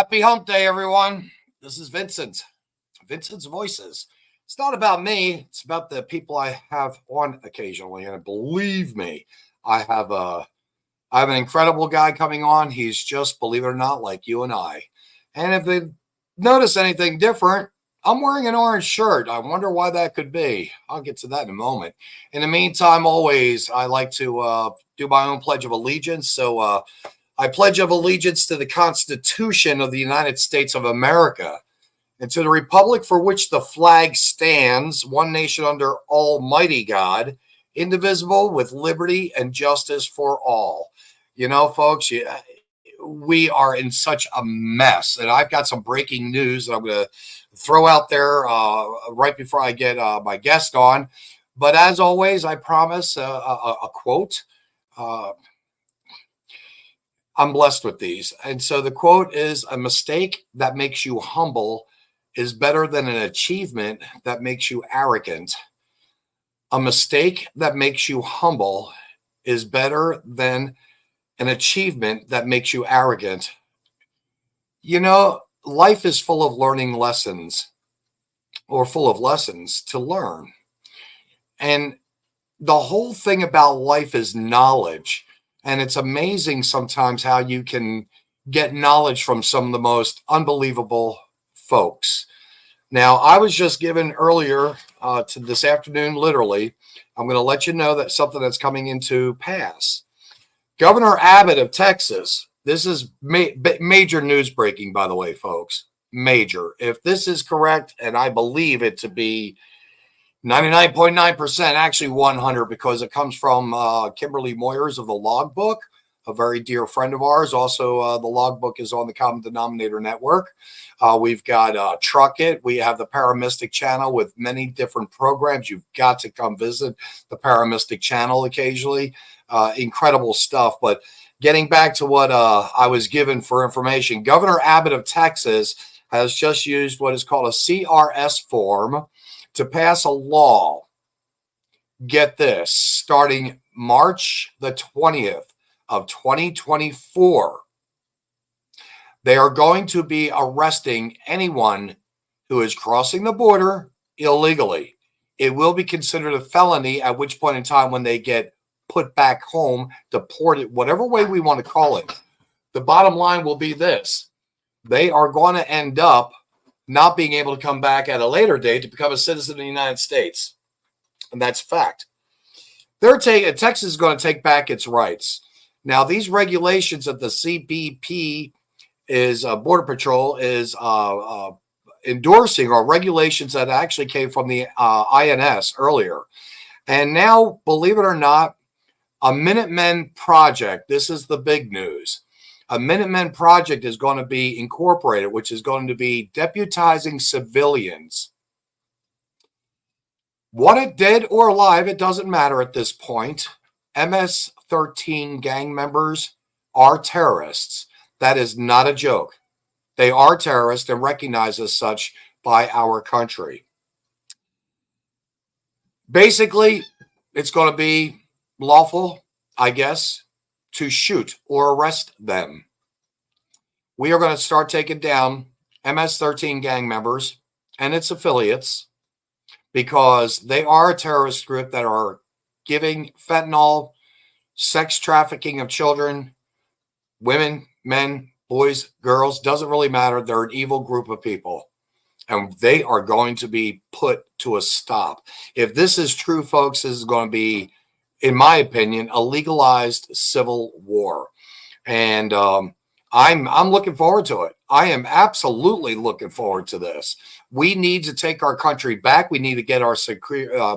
Happy hump day, everyone. This is Vincent. Vincent's Voices. It's not about me. It's about the people I have on occasionally. And believe me, I have an incredible guy coming on. He's just, believe it or not, like you and I. And if they notice anything different, I'm wearing an orange shirt. I wonder why that could be. I'll get to that in a moment. In the meantime, always, I like to do my own Pledge of Allegiance. So I pledge of allegiance to the Constitution of the United States of America and to the republic for which the flag stands, one nation under Almighty God, indivisible, with liberty and justice for all. You know, folks, we are in such a mess. And I've got some breaking news that I'm going to throw out there right before I get my guest on. But as always, I promise a quote. I'm blessed with these. And so the quote is, a mistake that makes you humble is better than an achievement that makes you arrogant. A mistake that makes you humble is better than an achievement that makes you arrogant. You know, life is full of learning lessons, or full of lessons to learn. And the whole thing about life is knowledge. And it's amazing sometimes how you can get knowledge from some of the most unbelievable folks. Now, I was just given earlier to this afternoon, literally, I'm going to let you know that something that's coming into pass. Governor Abbott of Texas, this is major news breaking, by the way, folks, major. If this is correct, and I believe it to be 99.9%, actually 100, because it comes from Kimberly Moyers of the Logbook, a very dear friend of ours. Also, the Logbook is on the Common Denominator Network. We've got Truck It. We have the Paramystic channel with many different programs. You've got to come visit the Paramystic channel occasionally. Incredible stuff. But getting back to what I was given for information, Governor Abbott of Texas has just used what is called a CRS form to pass a law, get this, starting March the 20th of 2024, they are going to be arresting anyone who is crossing the border illegally. It will be considered a felony, at which point in time when they get put back home, deported, whatever way we want to call it. The bottom line will be this. They are going to end up not being able to come back at a later date to become a citizen of the United States. And that's fact. Texas is going to take back its rights. Now, these regulations that the CBP is, Border Patrol is endorsing are regulations that actually came from the INS earlier. And now, believe it or not, a Minutemen project, this is the big news. A Minutemen project is going to be incorporated, which is going to be deputizing civilians. Wanted dead or alive, it doesn't matter at this point. MS-13 gang members are terrorists. That is not a joke. They are terrorists and recognized as such by our country. Basically, it's going to be lawful, I guess, to shoot or arrest them. We are going to start taking down MS-13 gang members and its affiliates because they are a terrorist group that are giving fentanyl, sex trafficking of children, women, men, boys, girls, doesn't really matter. They're an evil group of people, and they are going to be put to a stop. If this is true, folks, this is going to be, in my opinion, a legalized civil war. And I'm looking forward to it. I am absolutely looking forward to this. We need to take our country back. We need to get our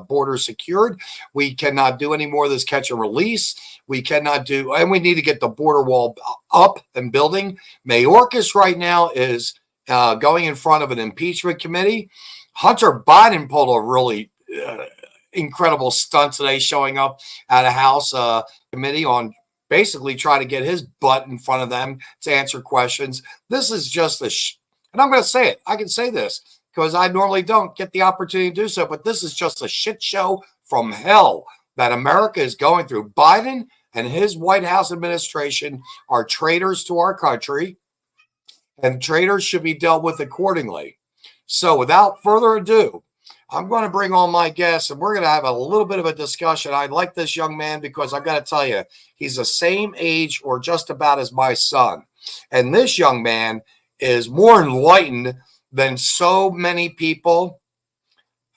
borders secured. We cannot do any more of this catch and release. We cannot do, and we need to get the border wall up and building. Mayorkas right now is going in front of an impeachment committee. Hunter Biden pulled a really incredible stunt today, showing up at a House committee on basically trying to get his butt in front of them to answer questions. This is just and I'm going to say it. I can say this because I normally don't get the opportunity to do so, but this is just a shit show from hell that America is going through. Biden and his White House administration are traitors to our country. and traitors should be dealt with accordingly. So without further ado, I'm going to bring on my guest, and we're going to have a little bit of a discussion. I like this young man because I've got to tell you, he's the same age or just about as my son. And this young man is more enlightened than so many people,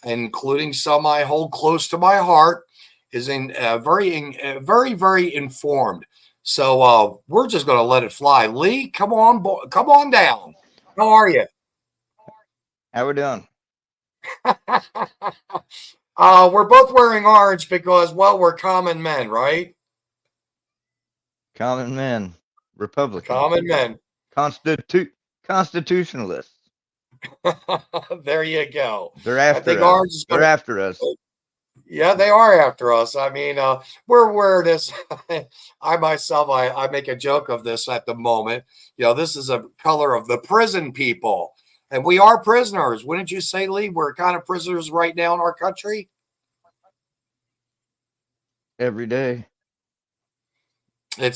including some I hold close to my heart, is very informed. So we're just going to let it fly. Lee, come on down. How are you? How we doing? We're both wearing orange because, well, we're common men, right? Common men, Republicans, Common men, constitutionalists. There you go. They're after us. They're after us. Yeah, they are after us. I mean, we're wearing this. I myself, I make a joke of this at the moment. You know, this is a color of the prison people. And we are prisoners. Wouldn't you say, Lee? We're kind of prisoners right now in our country. Every day. I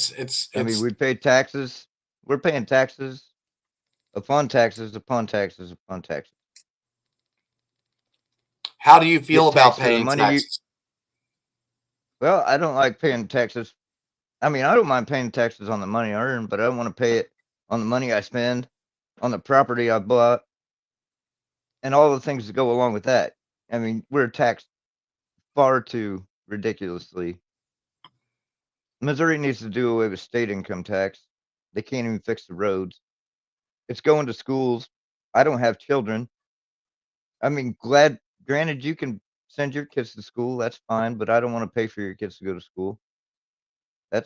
mean, we pay taxes. We're paying taxes upon taxes upon taxes upon taxes. How do you feel about paying taxes? Well, I don't like paying taxes. I mean, I don't mind paying taxes on the money I earn, but I don't want to pay it on the money I spend, on the property I bought, and all the things that go along with that. I mean, we're taxed far too ridiculously. Missouri needs to do away with state income tax. They can't even fix the roads. It's going to schools. I don't have children. I mean, granted, you can send your kids to school. That's fine, but I don't want to pay for your kids to go to school. I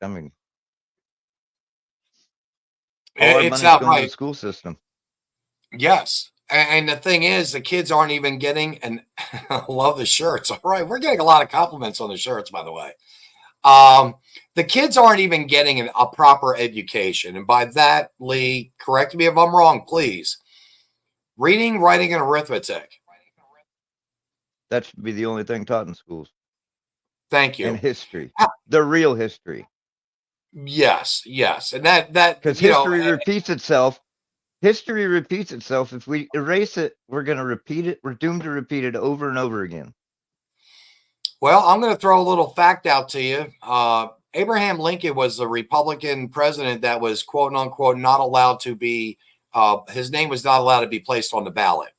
mean, all our money's going to the school system. Yes. And the thing is, the kids aren't even getting, and I love the shirts. All right. We're getting a lot of compliments on the shirts, by the way. The kids aren't even getting a proper education. And by that, Lee, correct me if I'm wrong, please. Reading, writing, and arithmetic. That should be the only thing taught in schools. Thank you. And history. The real history. Yes. And that because history repeats itself. History repeats itself. If we erase it, we're going to repeat it. We're doomed to repeat it over and over again. Well, I'm going to throw a little fact out to you. Abraham Lincoln was the Republican president that was, quote unquote, not allowed to be, his name was not allowed to be placed on the ballot.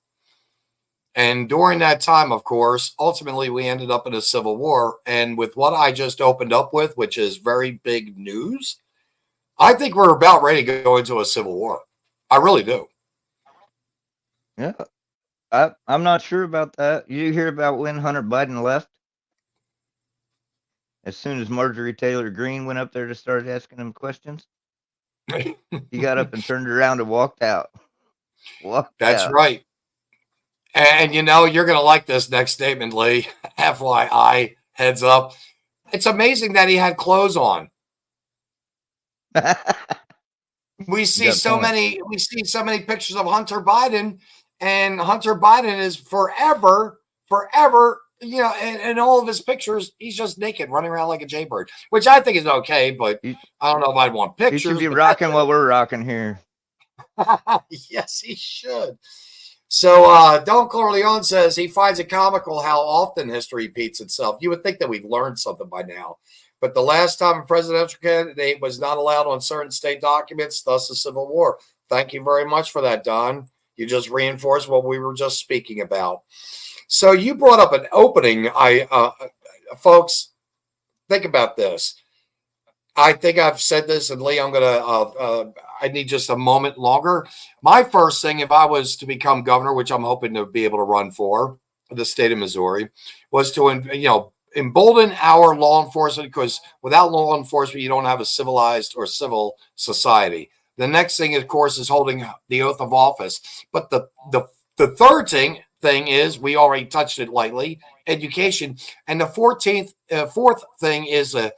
And during that time, of course, ultimately we ended up in a civil war. And with what I just opened up with, which is very big news, I think we're about ready to go into a civil war. I really do. Yeah. I'm not sure about that. You hear about when Hunter Biden left? As soon as Marjorie Taylor Greene went up there to start asking him questions, he got up and turned around and walked out. That's right. And you know, you're going to like this next statement, Lee. FYI, heads up. It's amazing that he had clothes on. We see so many pictures of Hunter Biden, and Hunter Biden is forever, you know, in all of his pictures, he's just naked, running around like a jaybird, which I think is okay, but I don't know if I'd want pictures. He should be rocking what we're rocking here. Yes, he should. So Don Corleone says he finds it comical how often history repeats itself. You would think that we've learned something by now. But the last time a presidential candidate was not allowed on certain state documents, thus the Civil War. Thank you very much for that, Don. You just reinforced what we were just speaking about. So you brought up an opening. Folks, think about this. I think I've said this, and Lee, I'm going to, I need just a moment longer. My first thing, if I was to become governor, which I'm hoping to be able to run for the state of Missouri, was to, you know, embolden our law enforcement, because without law enforcement, you don't have a civilized or civil society. The next thing, of course, is holding the oath of office. But the third thing is, we already touched it lightly, education. And the fourth thing is the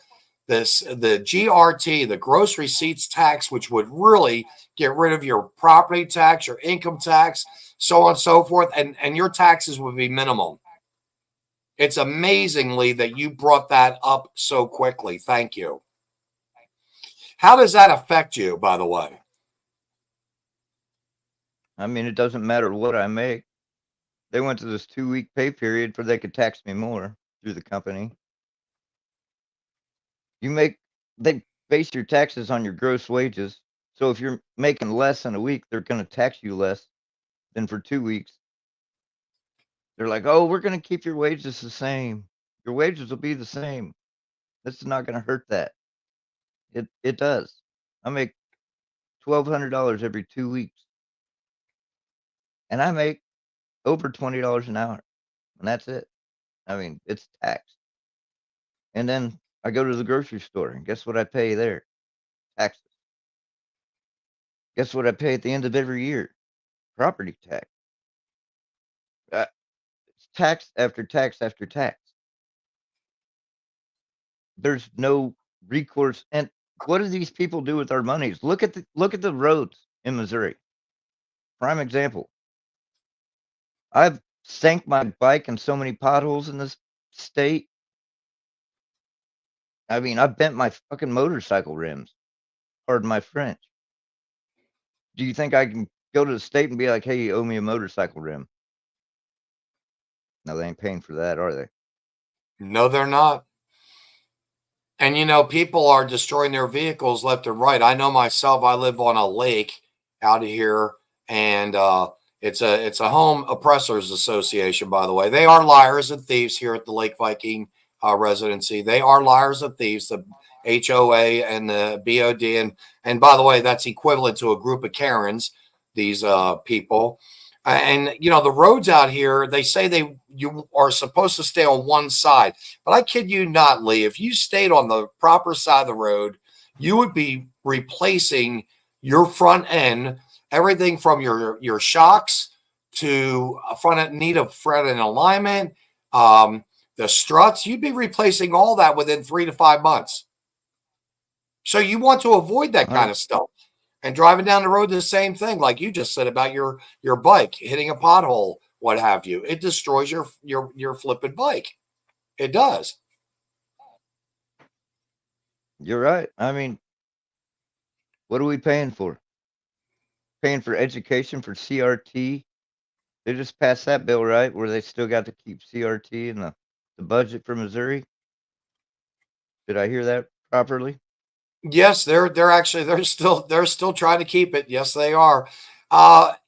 GRT, the gross receipts tax, which would really get rid of your property tax, your income tax, so on and so forth, and your taxes would be minimum. It's amazingly that you brought that up so quickly. Thank you. How does that affect you, by the way? I mean, it doesn't matter what I make. They went to this 2-week pay period for they could tax me more through the company. They base your taxes on your gross wages. So if you're making less in a week, they're going to tax you less than for 2 weeks. They're like, oh, we're going to keep your wages the same. Your wages will be the same. This is not going to hurt that. It does. I make $1,200 every 2 weeks, and I make over $20 an hour, and that's it. I mean, it's taxed. And then I go to the grocery store, and guess what I pay there? Taxes. Guess what I pay at the end of every year? Property tax. It's tax after tax after tax. There's no recourse. And what do these people do with our monies? Look at the roads in Missouri. Prime example. I've sank my bike in so many potholes in this state. I mean, I bent my fucking motorcycle rims. Pardon my French. Do you think I can go to the state and be like, hey, you owe me a motorcycle rim? No, they ain't paying for that, are they? No, they're not. And people are destroying their vehicles left and right. I know myself. I live on a lake out of here, and it's a home oppressors association. By the way, they are liars and thieves here at the Lake Viking residency. They are liars and thieves. The HOA and the BOD, and by the way, that's equivalent to a group of Karens. These people. And the roads out here, they say you are supposed to stay on one side, but I kid you not, Lee. If you stayed on the proper side of the road, you would be replacing your front end, everything from your shocks to front end need of front end alignment, the struts. You'd be replacing all that within 3 to 5 months. So you want to avoid that kind of stuff. And driving down the road, the same thing, like you just said about your bike hitting a pothole, what have you. It destroys your flipping bike. It does. You're right. I mean, what are we paying for? Paying for education for CRT. They just passed that bill, right? Where they still got to keep CRT in the budget for Missouri. Did I hear that properly? Yes, they're still trying to keep it. Yes, they are.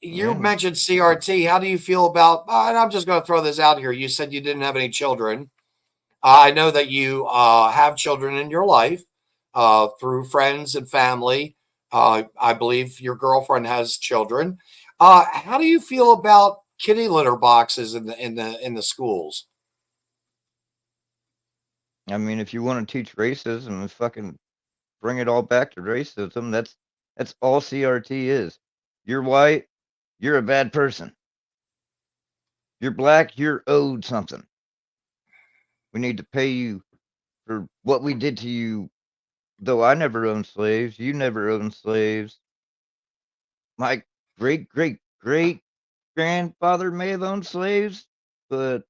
You mentioned CRT. How do you feel about? And I'm just going to throw this out here. You said you didn't have any children. I know that you have children in your life through friends and family. I believe your girlfriend has children. How do you feel about kitty litter boxes in the schools? I mean, if you want to teach racism and fucking bring it all back to racism, that's all CRT is. You're white, you're a bad person. You're black, you're owed something. We need to pay you for what we did to you. Though I never owned slaves, you never owned slaves. My great great great grandfather may have owned slaves, but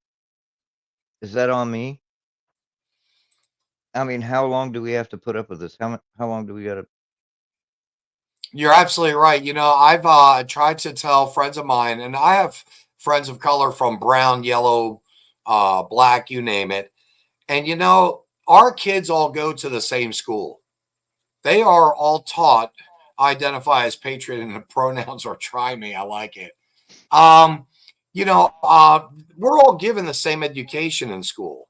is that on me? I mean, how long do we have to put up with this? How long do we got to? You're absolutely right. I've tried to tell friends of mine, and I have friends of color from brown, yellow, black, you name it. And our kids all go to the same school. They are all taught identify as patriot and the pronouns or try me. I like it. We're all given the same education in school.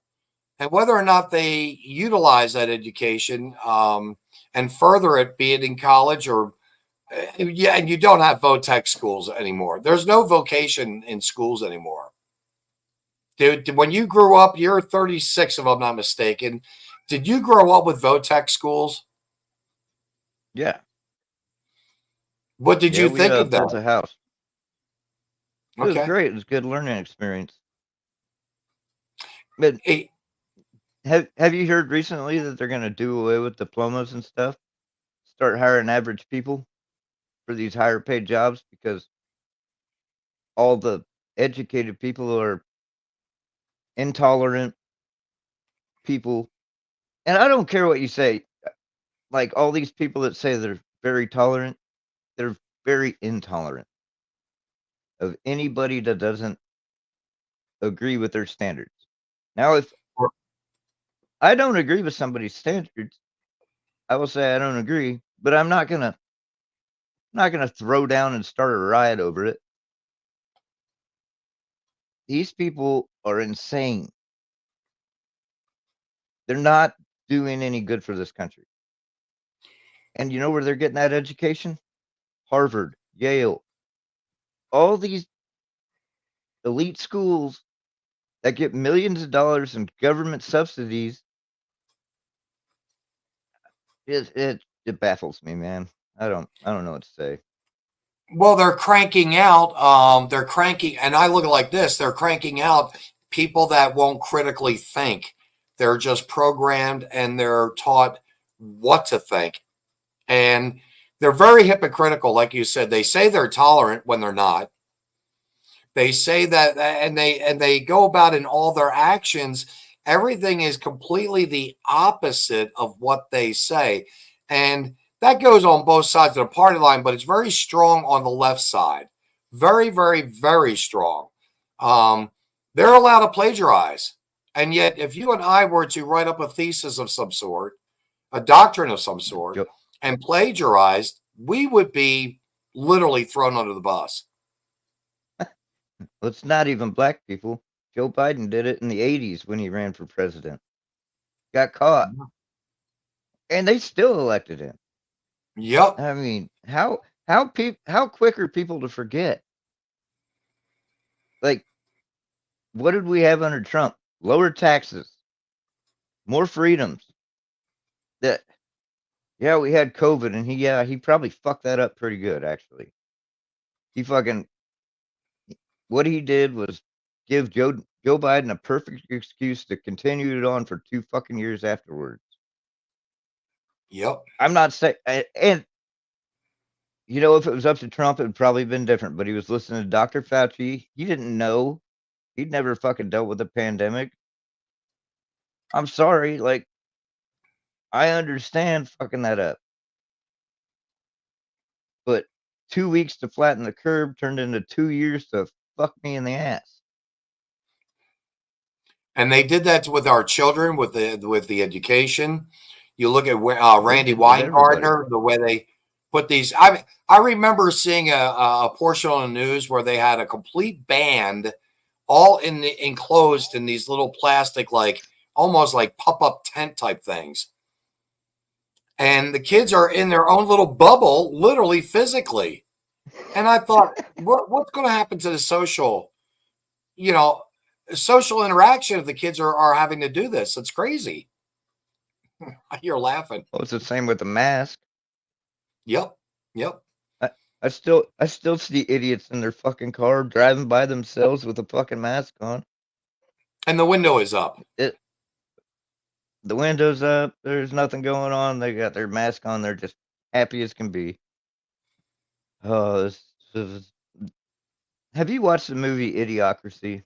And whether or not they utilize that education and further it, be it in college or yeah, and you don't have VOTEC schools anymore. There's no vocation in schools anymore. Dude, when you grew up, you're 36, if I'm not mistaken. Did you grow up with VOTEC schools? Yeah. What did you think of built that? a house. It was Okay. great. It was a good learning experience. But Hey, have you heard recently that they're going to do away with diplomas and stuff? Start hiring average people for these higher paid jobs because all the educated people are intolerant people. And I don't care what you say. Like all these people that say they're very tolerant, they're very intolerant. of anybody that doesn't agree with their standards. Now, if I don't agree with somebody's standards, I will say I don't agree, but I'm not gonna throw down and start a riot over it. These people are insane. They're not doing any good for this country. And you know where they're getting that education? Harvard, Yale, all these elite schools that get millions of dollars in government subsidies. It baffles me, man. I don't know what to say. Well, they're cranking out. They're cranking, and I look at it like this: they're cranking out people that won't critically think. They're just programmed and they're taught what to think, and they're very hypocritical. Like you said, they say they're tolerant when they're not. They say that, and they go about in all their actions. Everything is completely the opposite of what they say, and that goes on both sides of the party line. But it's very strong on the left side, very, very, very strong. They're allowed to plagiarize, and yet, if you and I were to write up a thesis of some sort, a doctrine of some sort, Yep. and plagiarized, we would be literally thrown under the bus. Well, it's not even black people. Joe Biden did it in the 80s when he ran for president. Got caught. And they still elected him. Yep. I mean, how quick are people to forget? Like, what did we have under Trump? Lower taxes, more freedoms. That yeah, we had COVID, and he probably fucked that up pretty good, actually. What he did was give Joe Biden a perfect excuse to continue it on for 2 fucking years afterwards. Yep. I'm not saying, and you know, if it was up to Trump, it would probably been different. But he was listening to Dr. Fauci. He didn't know. He'd never fucking dealt with a pandemic. I'm sorry, like, I understand fucking that up, but 2 weeks to flatten the curve turned into 2 years to fuck me in the ass. And they did that with our children, with the education. You look at Randy Weingartner, the way they put these. I remember seeing a portion on the news where they had a complete band, all enclosed in these little plastic, like almost like pop-up tent type things. And the kids are in their own little bubble, literally, physically. And I thought, what's going to happen to the social interaction if the kids are having to do this? It's crazy. You're laughing. Well, it's the same with the mask. Yep. I still see idiots in their fucking car driving by themselves with a fucking mask on. And the window is up. The window's up. There's nothing going on. They got their mask on. They're just happy as can be. Oh, have you watched the movie Idiocracy?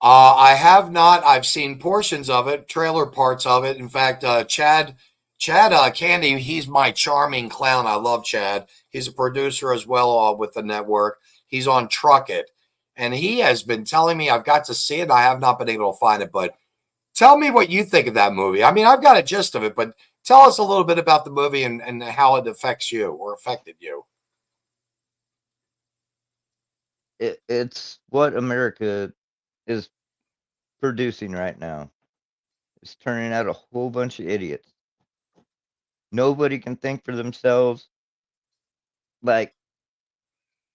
I have not. I've seen portions of it, trailer parts of it. In fact, Chad Candy, he's my charming clown. I love Chad. He's a producer as well with the network. He's on Truck It. And he has been telling me I've got to see it. I have not been able to find it, but tell me what you think of that movie. I mean, I've got a gist of it, but tell us a little bit about the movie and how it affects you or affected you. It's what America is producing right now. It's turning out a whole bunch of idiots. Nobody can think for themselves. Like,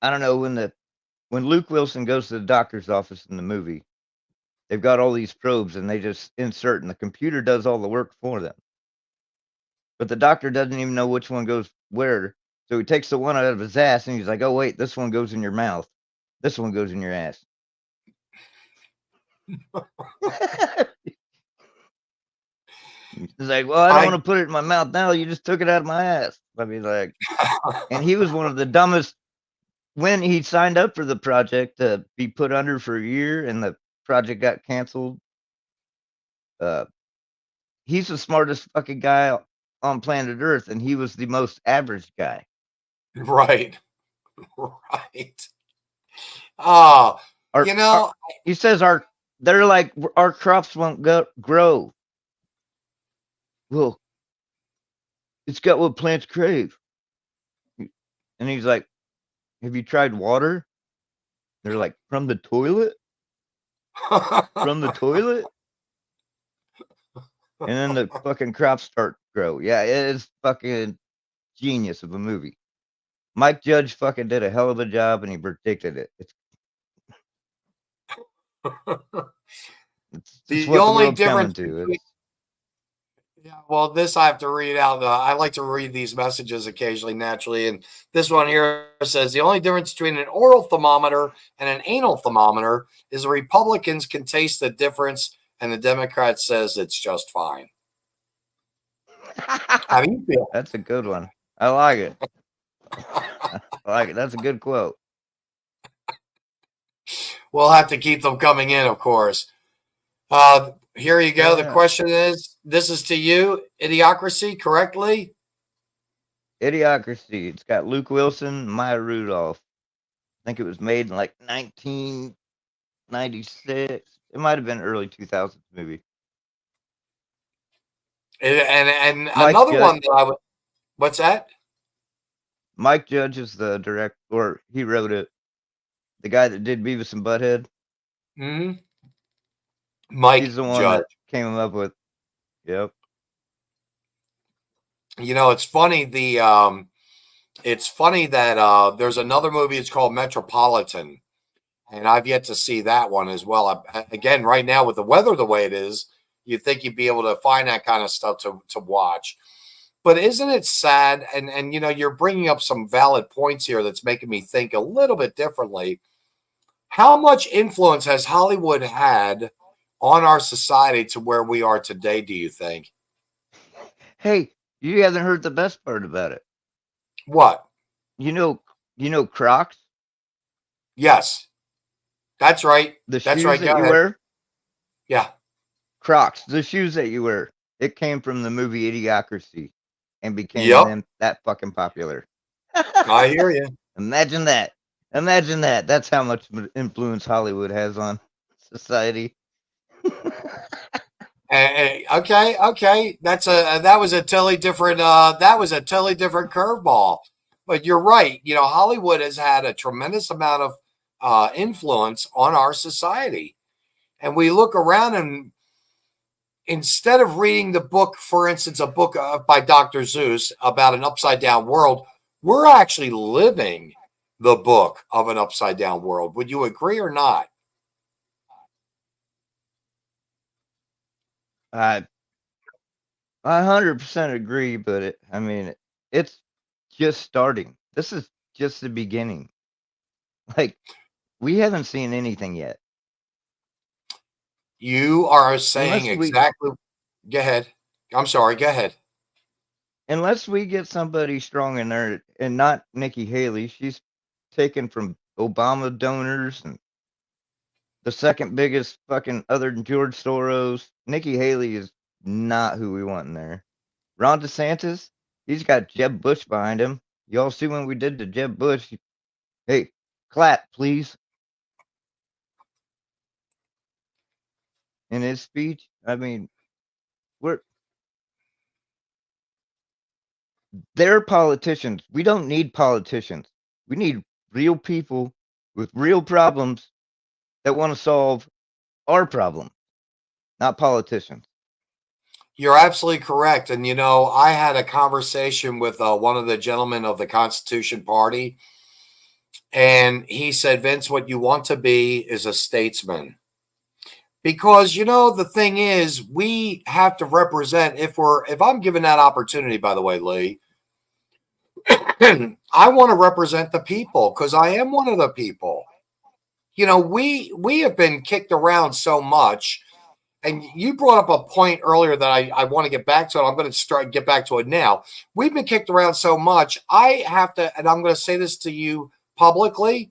I don't know, when Luke Wilson goes to the doctor's office in the movie, they've got all these probes and they just insert and the computer does all the work for them. But the doctor doesn't even know which one goes where. So he takes the one out of his ass and he's like, oh, wait, this one goes in your mouth. This one goes in your ass. He's like, well, I don't want to put it in my mouth now. You just took it out of my ass. I mean, like, and he was one of the dumbest. When he signed up for the project to be put under for a year and the project got canceled, he's the smartest fucking guy on planet Earth, and he was the most average guy. Right. Oh, Our, you know, he says they're like our crops won't grow. Well, it's got what plants crave. And he's like, have you tried water? They're like, from the toilet? From the toilet? And then the fucking crops start to grow. Yeah, it is fucking genius of a movie. Mike Judge fucking did a hell of a job and he predicted it. It's the what the only world's coming difference to. between, yeah, well, this I have to read out. I like to read these messages occasionally, naturally. And this one here says the only difference between an oral thermometer and an anal thermometer is the Republicans can taste the difference, and the Democrat says it's just fine. How do you feel? That's a good one. I like it. I like it. That's a good quote. We'll have to keep them coming in, of course. Here you go. Yeah. The question is, this is to you, Idiocracy, correctly? Idiocracy. It's got Luke Wilson, Maya Rudolph. I think it was made in like 1996. It might have been early 2000s movie. And Mike another Judge, one that I would, what's that? Mike Judge is the director, or he wrote it. The guy that did Beavis and Butthead. Mm-hmm. Mike He's the one Judge. that came up with. Yep. You know, it's funny. It's funny that there's another movie. It's called Metropolitan, and I've yet to see that one as well. Again, right now with the weather the way it is, you'd think you'd be able to find that kind of stuff to watch. But isn't it sad? And you know, you're bringing up some valid points here that's making me think a little bit differently. How much influence has Hollywood had on our society to where we are today, do you think? Hey, you haven't heard the best part about it. What? You know Crocs? Yes. That's right. The That's shoes right. that Go you ahead. wear? Yeah. Crocs, the shoes that you wear. It came from the movie Idiocracy and became Yep. that fucking popular. I hear you. Imagine that. Imagine that. That's how much influence Hollywood has on society. Okay. That was a totally different curveball. But you're right. You know, Hollywood has had a tremendous amount of influence on our society. And we look around, and instead of reading the book, for instance, a book by Dr. Seuss about an upside down world, we're actually living the book of an upside down world. Would you agree or not? I 100% agree, but I mean, it's just starting. This is just the beginning. Like, we haven't seen anything yet. You are saying Unless we exactly. Go ahead. I'm sorry. Go ahead. unless we get somebody strong in there and not Nikki Haley. She's taken from Obama donors and the second biggest fucking other than George Soros. Nikki Haley is not who we want in there. Ron DeSantis, he's got Jeb Bush behind him. Y'all see when we did to Jeb Bush? Hey, clap, please. In his speech, I mean, they're politicians. We don't need politicians. We need real people with real problems that want to solve our problem, not politicians. You're absolutely correct. And, you know, I had a conversation with one of the gentlemen of the Constitution Party, and he said, Vince, what you want to be is a statesman. Because, you know, the thing is, we have to represent, if I'm given that opportunity, by the way, Lee, I want to represent the people because I am one of the people. You know, we have been kicked around so much. And you brought up a point earlier that I want to get back to it. I'm going to get back to it now. We've been kicked around so much. I have to, and I'm going to say this to you publicly.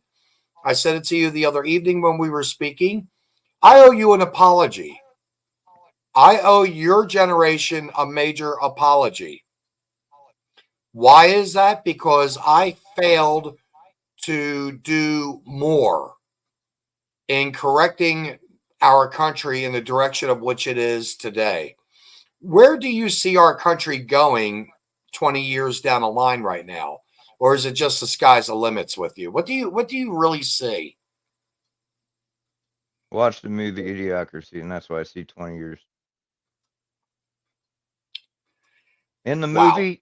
I said it to you the other evening when we were speaking. I owe you an apology. I owe your generation a major apology. Why is that? Because I failed to do more in correcting our country in the direction of which it is today. Where do you see our country going 20 years down the line right now? Or is it just the sky's the limits with you? What do you really see? Watch the movie Idiocracy, and that's why I see 20 years. In the movie,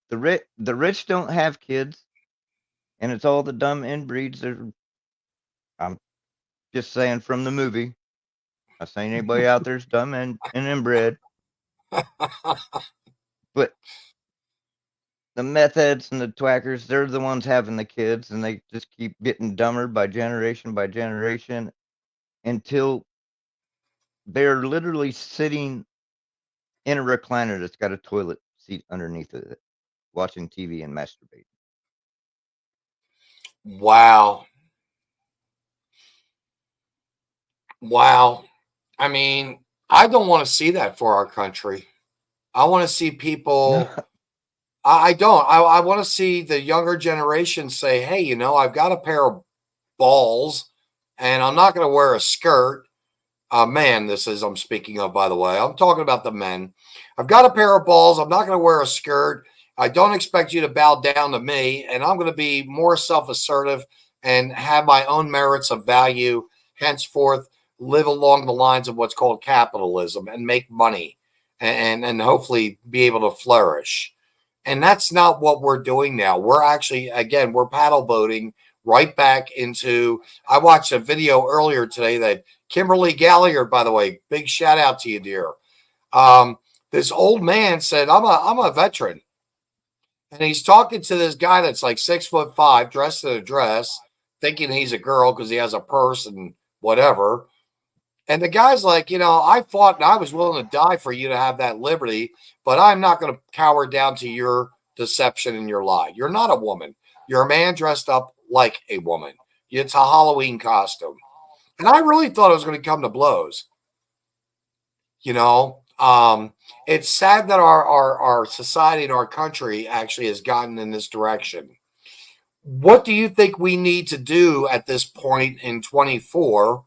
the rich don't have kids, and it's all the dumb inbreeds. I'm just saying from the movie. Not saying anybody out there's dumb and inbred. But the meth heads and the twackers, they're the ones having the kids, and they just keep getting dumber by generation until they're literally sitting in a recliner that's got a toilet seat underneath it, watching TV and masturbating. Wow. Wow. I mean, I don't want to see that for our country. I want to see people. I don't. I want to see the younger generation say, hey, you know, I've got a pair of balls and I'm not going to wear a skirt. Man, this is I'm speaking of, by the way. I'm talking about the men. I've got a pair of balls. I'm not going to wear a skirt. I don't expect you to bow down to me. And I'm going to be more self-assertive and have my own merits of value. Henceforth, live along the lines of what's called capitalism and make money and hopefully be able to flourish. And that's not what we're doing now. We're actually, again, we're paddle boating right back into. I watched a video earlier today that Kimberly Gallagher, by the way, big shout out to you, dear. This old man said, I'm a veteran. And he's talking to this guy that's like 6'5", dressed in a dress, thinking he's a girl because he has a purse and whatever. And the guy's like, you know, I fought and I was willing to die for you to have that liberty, but I'm not going to cower down to your deception and your lie. You're not a woman. You're a man dressed up like a woman. It's a Halloween costume. And I really thought it was going to come to blows. You know, it's sad that our society and our country actually has gotten in this direction. What do you think we need to do at this point in 24?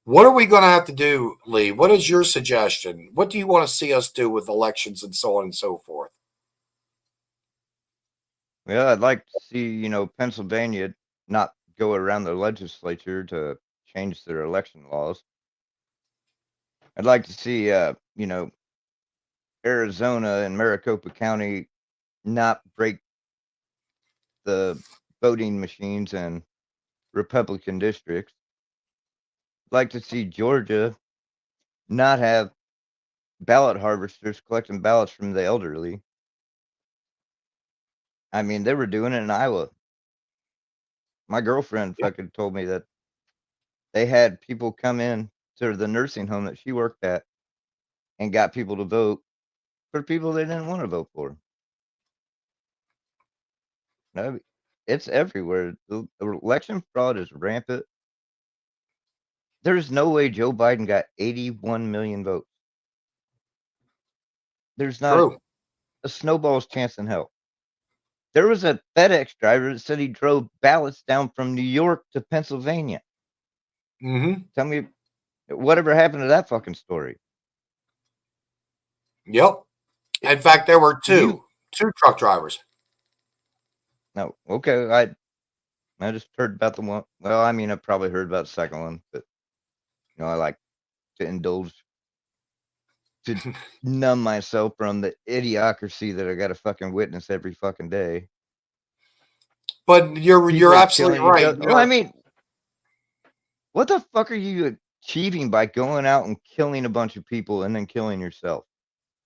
What are we going to have to do, Lee? What is your suggestion? What do you want to see us do with elections and so on and so forth? Well, I'd like to see, you know, Pennsylvania not go around the legislature to change their election laws. I'd like to see, you know, Arizona and Maricopa County not break the voting machines in Republican districts. I'd like to see Georgia not have ballot harvesters collecting ballots from the elderly. I mean, they were doing it in Iowa. My girlfriend fucking told me that they had people come in to the nursing home that she worked at and got people to vote for people they didn't want to vote for. No, it's everywhere. The election fraud is rampant. There's no way Joe Biden got 81 million votes. There's not True. a snowball's chance in hell. There was a FedEx driver that said he drove ballots down from New York to Pennsylvania. Mm-hmm. Tell me, whatever happened to that fucking story? Yep. In fact, there were two truck drivers. No, okay. I just heard about the one. Well, I mean, I probably heard about the second one, but you know, I like to indulge to numb myself from the idiocracy that I got to fucking witness every fucking day. But you're absolutely right. Well, I mean, what the fuck are you achieving by going out and killing a bunch of people and then killing yourself?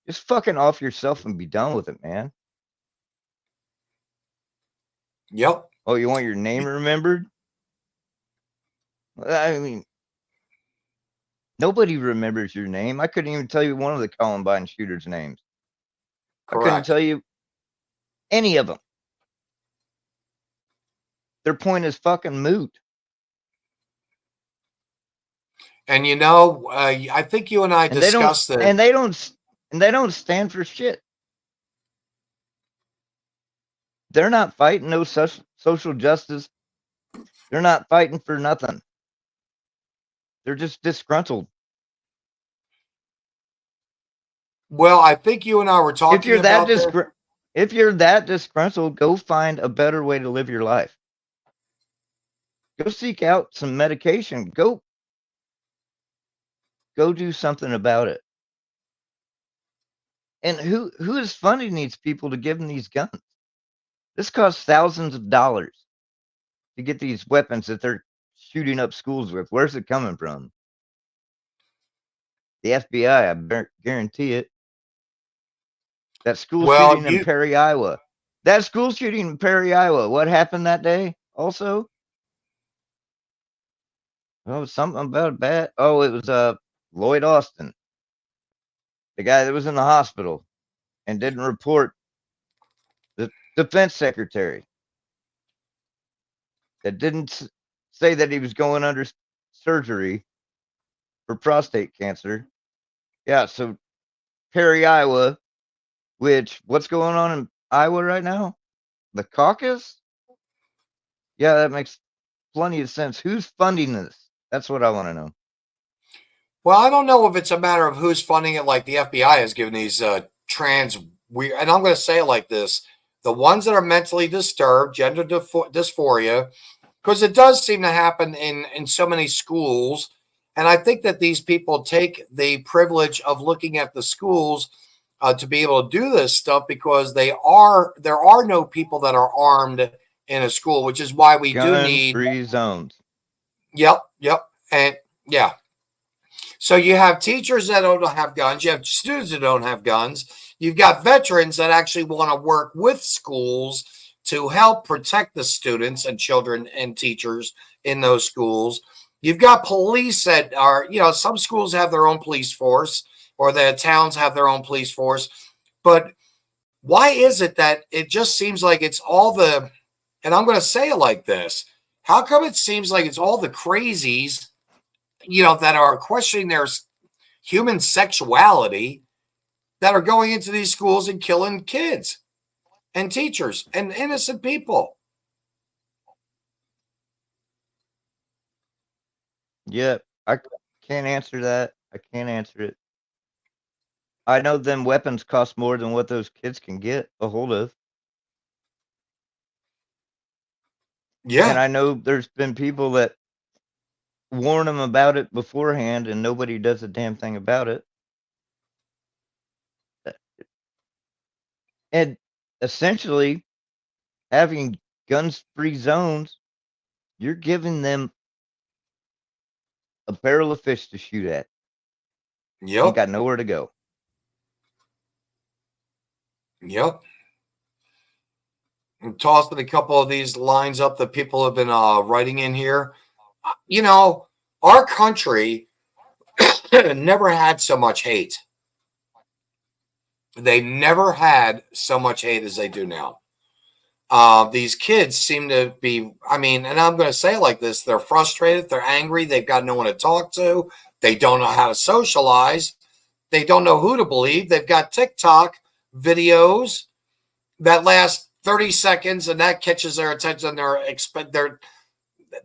Just fucking off yourself and be done with it, man. Yep. Oh, you want your name remembered? I mean, nobody remembers your name. I couldn't even tell you one of the Columbine shooters' names. Correct. I couldn't tell you any of them. Their point is fucking moot. And you know, I think you and I discussed it. And they don't stand for shit. They're not fighting no social justice, they're not fighting for nothing. They're just disgruntled. Well, I think you and I were talking about this. If you're that disgruntled, go find a better way to live your life. Go seek out some medication. Go do something about it. And who is funding these people to give them these guns? This costs thousands of dollars to get these weapons that they're shooting up schools with. Where's it coming from? The FBI, I guarantee it. That school shooting in Perry, Iowa. That school shooting in Perry, Iowa. What happened that day also? Oh, something about bad. Oh, it was Lloyd Austin, the guy that was in the hospital and didn't report the defense secretary that didn't say that he was going under surgery for prostate cancer. Yeah, so Perry, Iowa, which what's going on in Iowa right now? The caucus? Yeah, that makes plenty of sense. Who's funding this? That's what I want to know. Well, I don't know if it's a matter of who's funding it, like the FBI has given these trans weird, and I'm going to say it like this: the ones that are mentally disturbed, gender dysphoria, because it does seem to happen in so many schools. And I think that these people take the privilege of looking at the schools to be able to do this stuff because there are no people that are armed in a school, which is why we do need gun-free zones. Yep, and yeah. So you have teachers that don't have guns. You have students that don't have guns. You've got veterans that actually want to work with schools to help protect the students and children and teachers in those schools. You've got police that are, some schools have their own police force or the towns have their own police force. But why is it that it just seems like it's all the, and I'm going to say it like this, how come it seems like it's all the crazies, that are questioning their human sexuality that are going into these schools and killing kids and teachers and innocent people? Yeah, I can't answer that. I can't answer it. I know them weapons cost more than what those kids can get a hold of. Yeah. And I know there's been people that warn them about it beforehand and nobody does a damn thing about it. And essentially, having guns-free zones, you're giving them a barrel of fish to shoot at. Yep. Ain't got nowhere to go. Yep. I'm tossing a couple of these lines up that people have been writing in here. Our country never had so much hate. They never had so much hate as they do now. These kids seem to be, and I'm going to say it like this, they're frustrated, they're angry, they've got no one to talk to, they don't know how to socialize, they don't know who to believe. They've got TikTok videos that last 30 seconds and that catches their attention.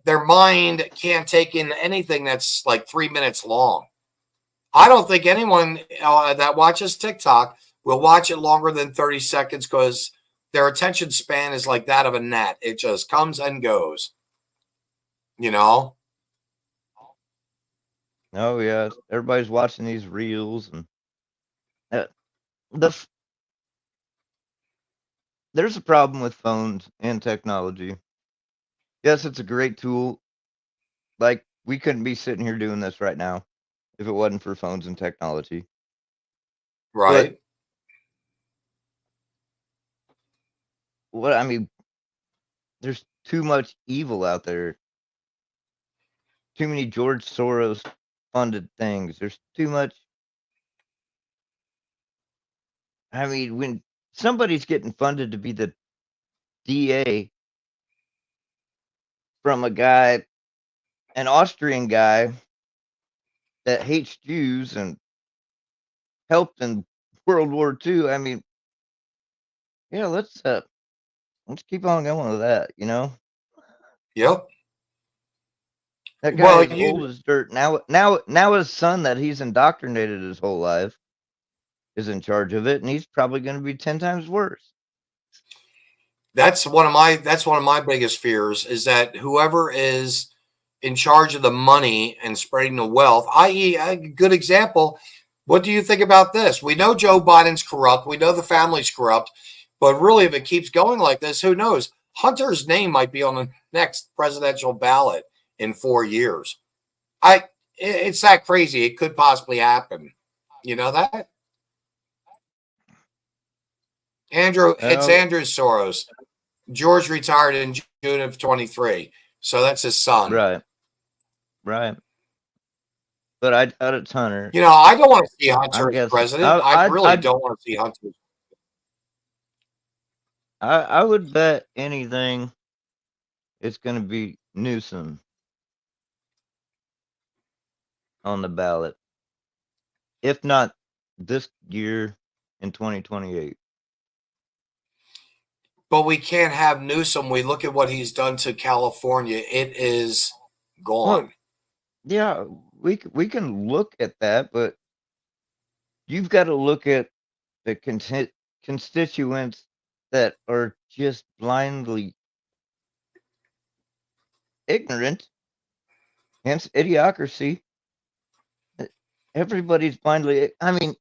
Their mind can't take in anything that's like 3 minutes long. I don't think anyone that watches TikTok will watch it longer than 30 seconds because their attention span is like that of a gnat. It just comes and goes. Oh yeah, everybody's watching these reels, and there's a problem with phones and technology. Yes, it's a great tool. Like, we couldn't be sitting here doing this right now if it wasn't for phones and technology. Right. But there's too much evil out there. Too many George Soros funded things. There's too much. When somebody's getting funded to be the DA from an Austrian guy that hates Jews and helped in World War II, yeah, let's let's keep on going with that. You know, Yep. that guy Well, is old as dirt. Now his son that he's indoctrinated his whole life is in charge of it, and he's probably going to be 10 times worse. that's one of my biggest fears is that whoever is in charge of the money and spreading the wealth, i.e., a good example. What do you think about this? We know Joe Biden's corrupt. We know the family's corrupt. But really, if it keeps going like this, who knows? Hunter's name might be on the next presidential ballot in 4 years. It's that crazy. It could possibly happen. You know that? It's Well, Andrew Soros. George retired in June of 23. So that's his son. right, right. But I doubt it's Hunter. You know, I don't want to see I'm Hunter as guessing. president. I really don't want to see Hunter. I would bet anything it's going to be Newsom on the ballot. If not this year, in 2028. But we can't have Newsom. We look at what he's done to California. It is gone. Well, yeah, we can look at that, but you've got to look at the constituents that are just blindly ignorant, hence idiocracy. Everybody's blindly. I mean,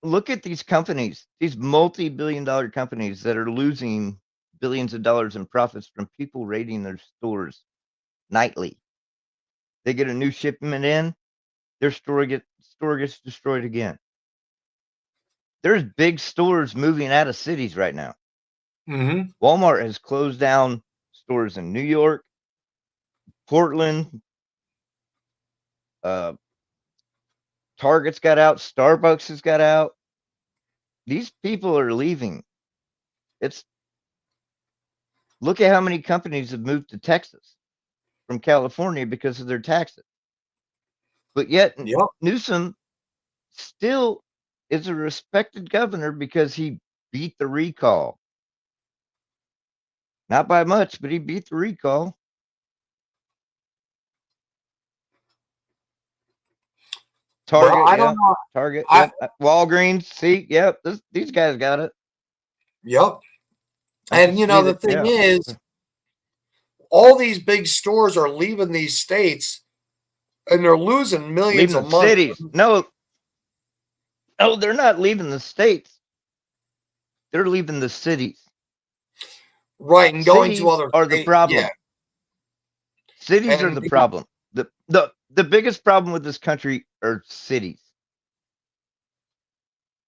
look at these companies, these multi-billion-dollar companies that are losing billions of dollars in profits from people raiding their stores nightly. They get a new shipment in, their store gets destroyed again. There's big stores moving out of cities right now. Mm-hmm. Walmart has closed down stores in New York, Portland. Target's got out. Starbucks has got out. These people are leaving. It's look at how many companies have moved to Texas from California because of their taxes. But yet Yep. Newsom still is a respected governor because he beat the recall. Not by much, but he beat the recall. Target, well, I don't know. Target, yep. Walgreens, see, yep. These guys got it. Yep. I And you know the thing is, all these big stores are leaving these states, and they're losing millions leaving a month. Cities. No, they're not leaving the states. They're leaving the cities. Right, and going cities to other are the problem. Yeah. Cities are the problem. The biggest problem with this country are cities.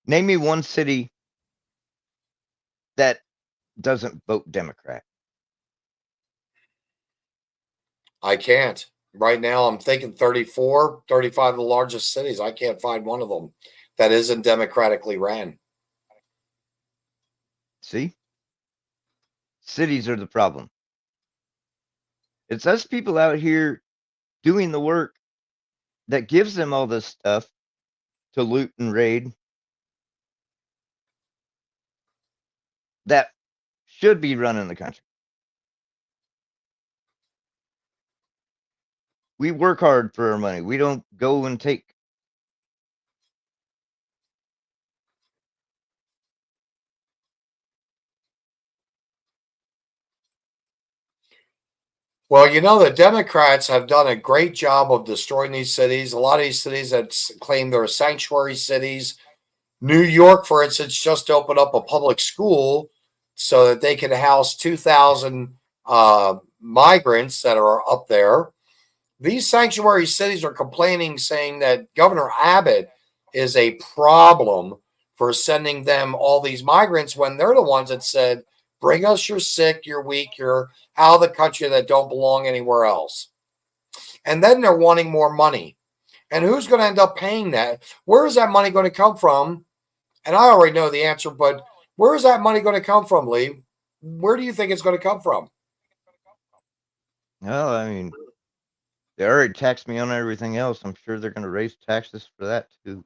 Name me one city that doesn't vote Democrat. I can't. Right now, I'm thinking 34, 35 of the largest cities. I can't find one of them that isn't democratically ran. See? Cities are the problem. It's us people out here doing the work that gives them all this stuff to loot and raid that should be running the country. We work hard for our money. We don't go and take. Well, you know, the Democrats have done a great job of destroying these cities. A lot of these cities that claim they're sanctuary cities. New York, for instance, just opened up a public school so that they can house 2,000 migrants that are up there. These sanctuary cities are complaining, saying that Governor Abbott is a problem for sending them all these migrants when they're the ones that said, bring us your sick, your weak, your out of the country that don't belong anywhere else. And then they're wanting more money. And who's going to end up paying that? Where is that money going to come from? And I already know the answer, but where is that money going to come from, Lee? Where do you think it's going to come from? Well, I mean, they already taxed me on everything else. I'm sure they're going to raise taxes for that too.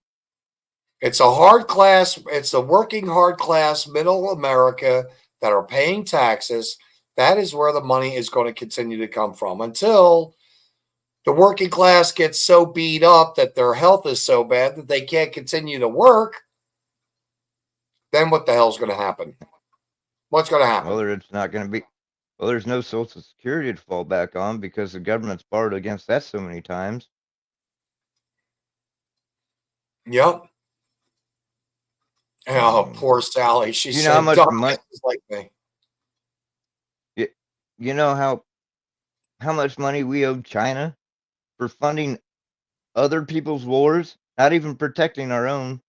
It's a hard class. It's the working hard class, middle America that are paying taxes. That is where the money is going to continue to come from until the working class gets so beat up that their health is so bad that they can't continue to work. Then what the hell's going to happen? What's going to happen? Well, it's not going to be. Well, there's no Social Security to fall back on because the government's borrowed against that so many times. Yep. Oh, poor Sally. She You know said, how much money? like me. You know how much money we owe China for funding other people's wars, not even protecting our own,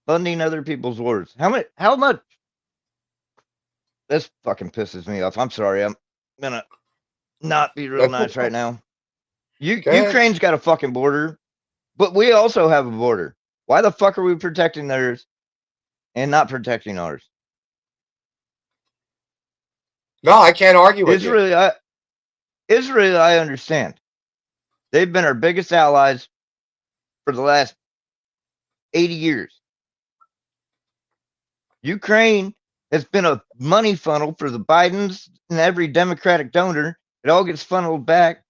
funding other people's wars. How much? This fucking pisses me off. I'm sorry. I'm gonna not be real nice right now. Ukraine's got a fucking border, but we also have a border. Why the fuck are we protecting theirs and not protecting ours? No, I can't argue with you. Israel, I understand. They've been our biggest allies for the last 80 years. Ukraine has been a money funnel for the Bidens and every Democratic donor. It all gets funneled back.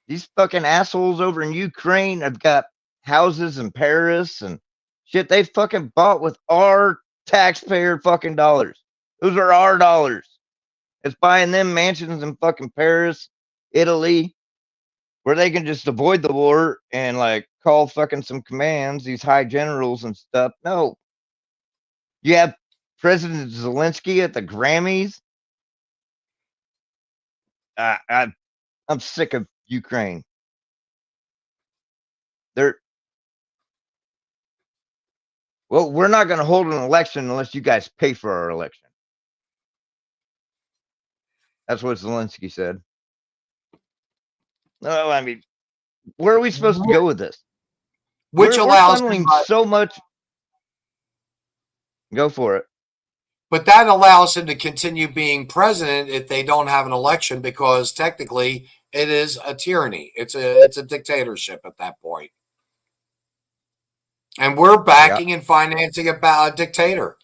These fucking assholes over in Ukraine have got houses in Paris and shit they fucking bought with our taxpayer fucking dollars. Those are our dollars. It's buying them mansions in fucking Paris, Italy, where they can just avoid the war and like call fucking some commands, these high generals and stuff. No. You have President Zelensky at the Grammys. I'm sick of Ukraine. Well, we're not going to hold an election unless you guys pay for our election. That's what Zelensky said. No, I mean, where are we supposed to go with this? Which allows we're funneling so much. Go for it. But that allows him to continue being president if they don't have an election, because technically it is a tyranny. It's a dictatorship at that point. And we're backing and financing a dictator.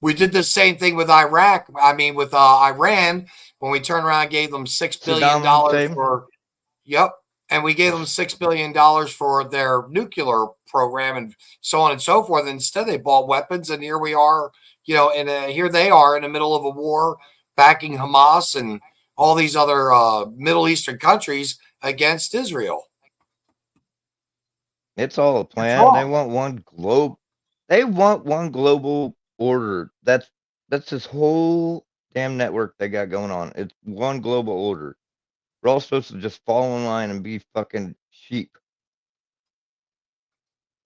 We did the same thing with Iraq. I mean, with Iran, when we turned around and gave them $6 billion for, and we gave them $6 billion for their nuclear program and so on and so forth. Instead, they bought weapons, and here we are, and here they are in the middle of a war, backing Hamas and all these other Middle Eastern countries against Israel. It's all a plan. They want one globe. They want one global order. That's this whole damn network they got going on. It's one global order. We're all supposed to just fall in line and be fucking sheep.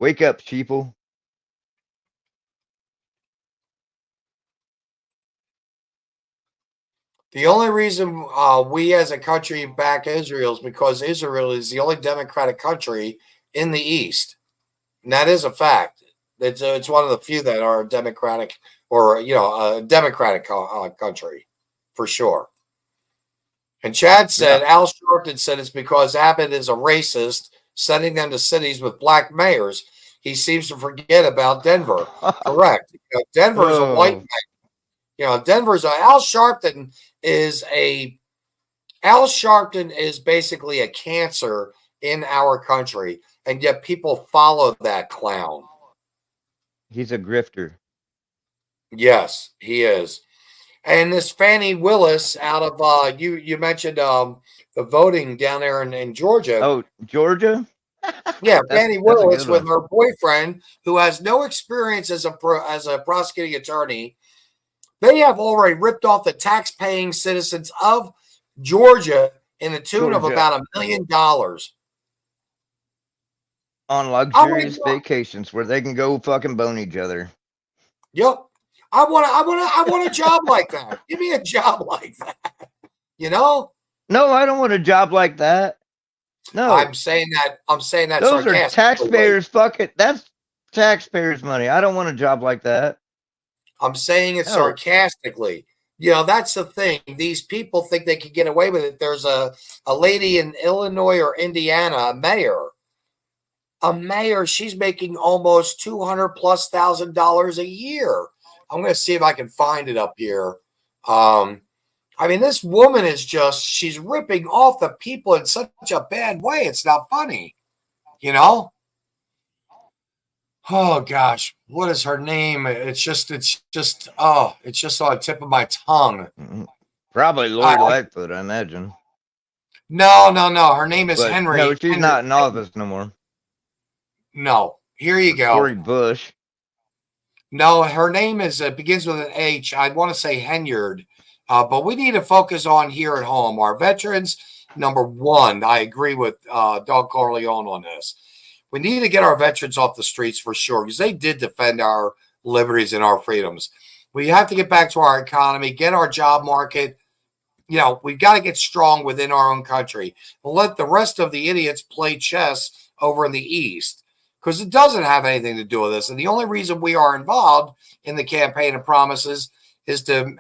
Wake up, sheeple. The only reason we as a country back Israel is because Israel is the only democratic country in the East. And that is a fact. It's one of the few that are democratic, or a democratic country for sure. And Chad said, Al Sharpton said it's because Abbott is a racist, sending them to cities with black mayors. He seems to forget about Denver. Correct. Denver is a white man. Denver's Al Sharpton is basically a cancer in our country, and yet people follow that clown. He's a grifter. Yes, he is. And this Fannie Willis out of you mentioned the voting down there in Georgia. Oh, Georgia? Yeah, Fannie Willis with her boyfriend, who has no experience as a prosecuting attorney. They have already ripped off the tax-paying citizens of Georgia in the tune of about $1 million on luxurious vacations where they can go fucking bone each other. Yep. I want a job like that. Give me a job like that. No, I don't want a job like that. No. I'm saying that those are taxpayers fucking that's taxpayers' money. I don't want a job like that. I'm saying it sarcastically. That's the thing. These people think they can get away with it. There's a lady in Illinois or Indiana, a mayor, a mayor, she's making almost $200,000+ a year. I'm going to see if I can find it up here. I mean, this woman is just, she's ripping off the people in such a bad way. It's not funny, you know? Oh gosh, what is her name? It's just, oh, it's just on the tip of my tongue. Probably Lori Lightfoot, I imagine. No. Her name is But Henry. no, she's not in office no more. No, here you go. Cori Bush. No, her name is, it begins with an H. I want to say Henyard. But we need to focus on here at home. Our veterans, number one, I agree with Doug Corleone on this. We need to get our veterans off the streets for sure, because they did defend our liberties and our freedoms. We have to get back to our economy, get our job market. You know, we've got to get strong within our own country. We'll let the rest of the idiots play chess over in the East, because it doesn't have anything to do with this. And the only reason we are involved in the campaign of promises is to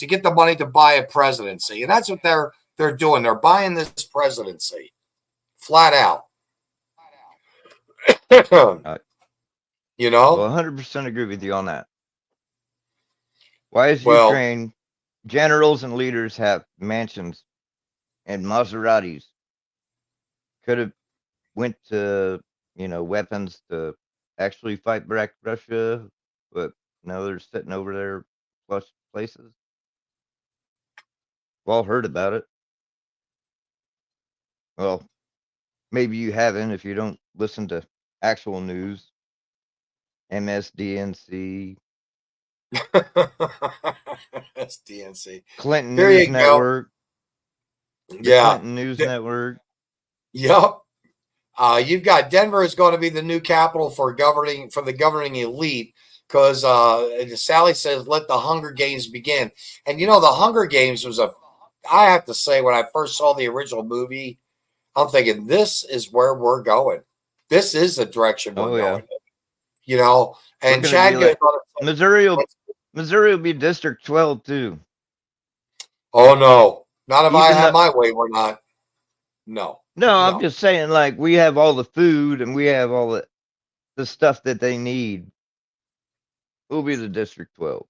get the money to buy a presidency. And that's what they're doing. They're buying this presidency flat out. You know? Well, 100% agree with you on that. Why is Ukraine generals and leaders have mansions and Maseratis? Could have went to, weapons to actually fight back Russia, but now they're sitting over there plus places. We've all heard about it. Well, maybe you haven't if you don't listen to actual news. MSDNC. SDNC. Clinton Here News you Network. Go. Yeah. Clinton News Network. Yep. You've got Denver is going to be the new capital for the governing elite, because Sally says, let the Hunger Games begin. And the Hunger Games was I have to say, when I first saw the original movie, I'm thinking, this is where we're going. This is the direction we're going. And Chad goes on Missouri will be District 12 too. Oh no. Not if I have my way, we're not. No. No, I'm just saying, like, we have all the food and we have all the stuff that they need. We'll be the District 12.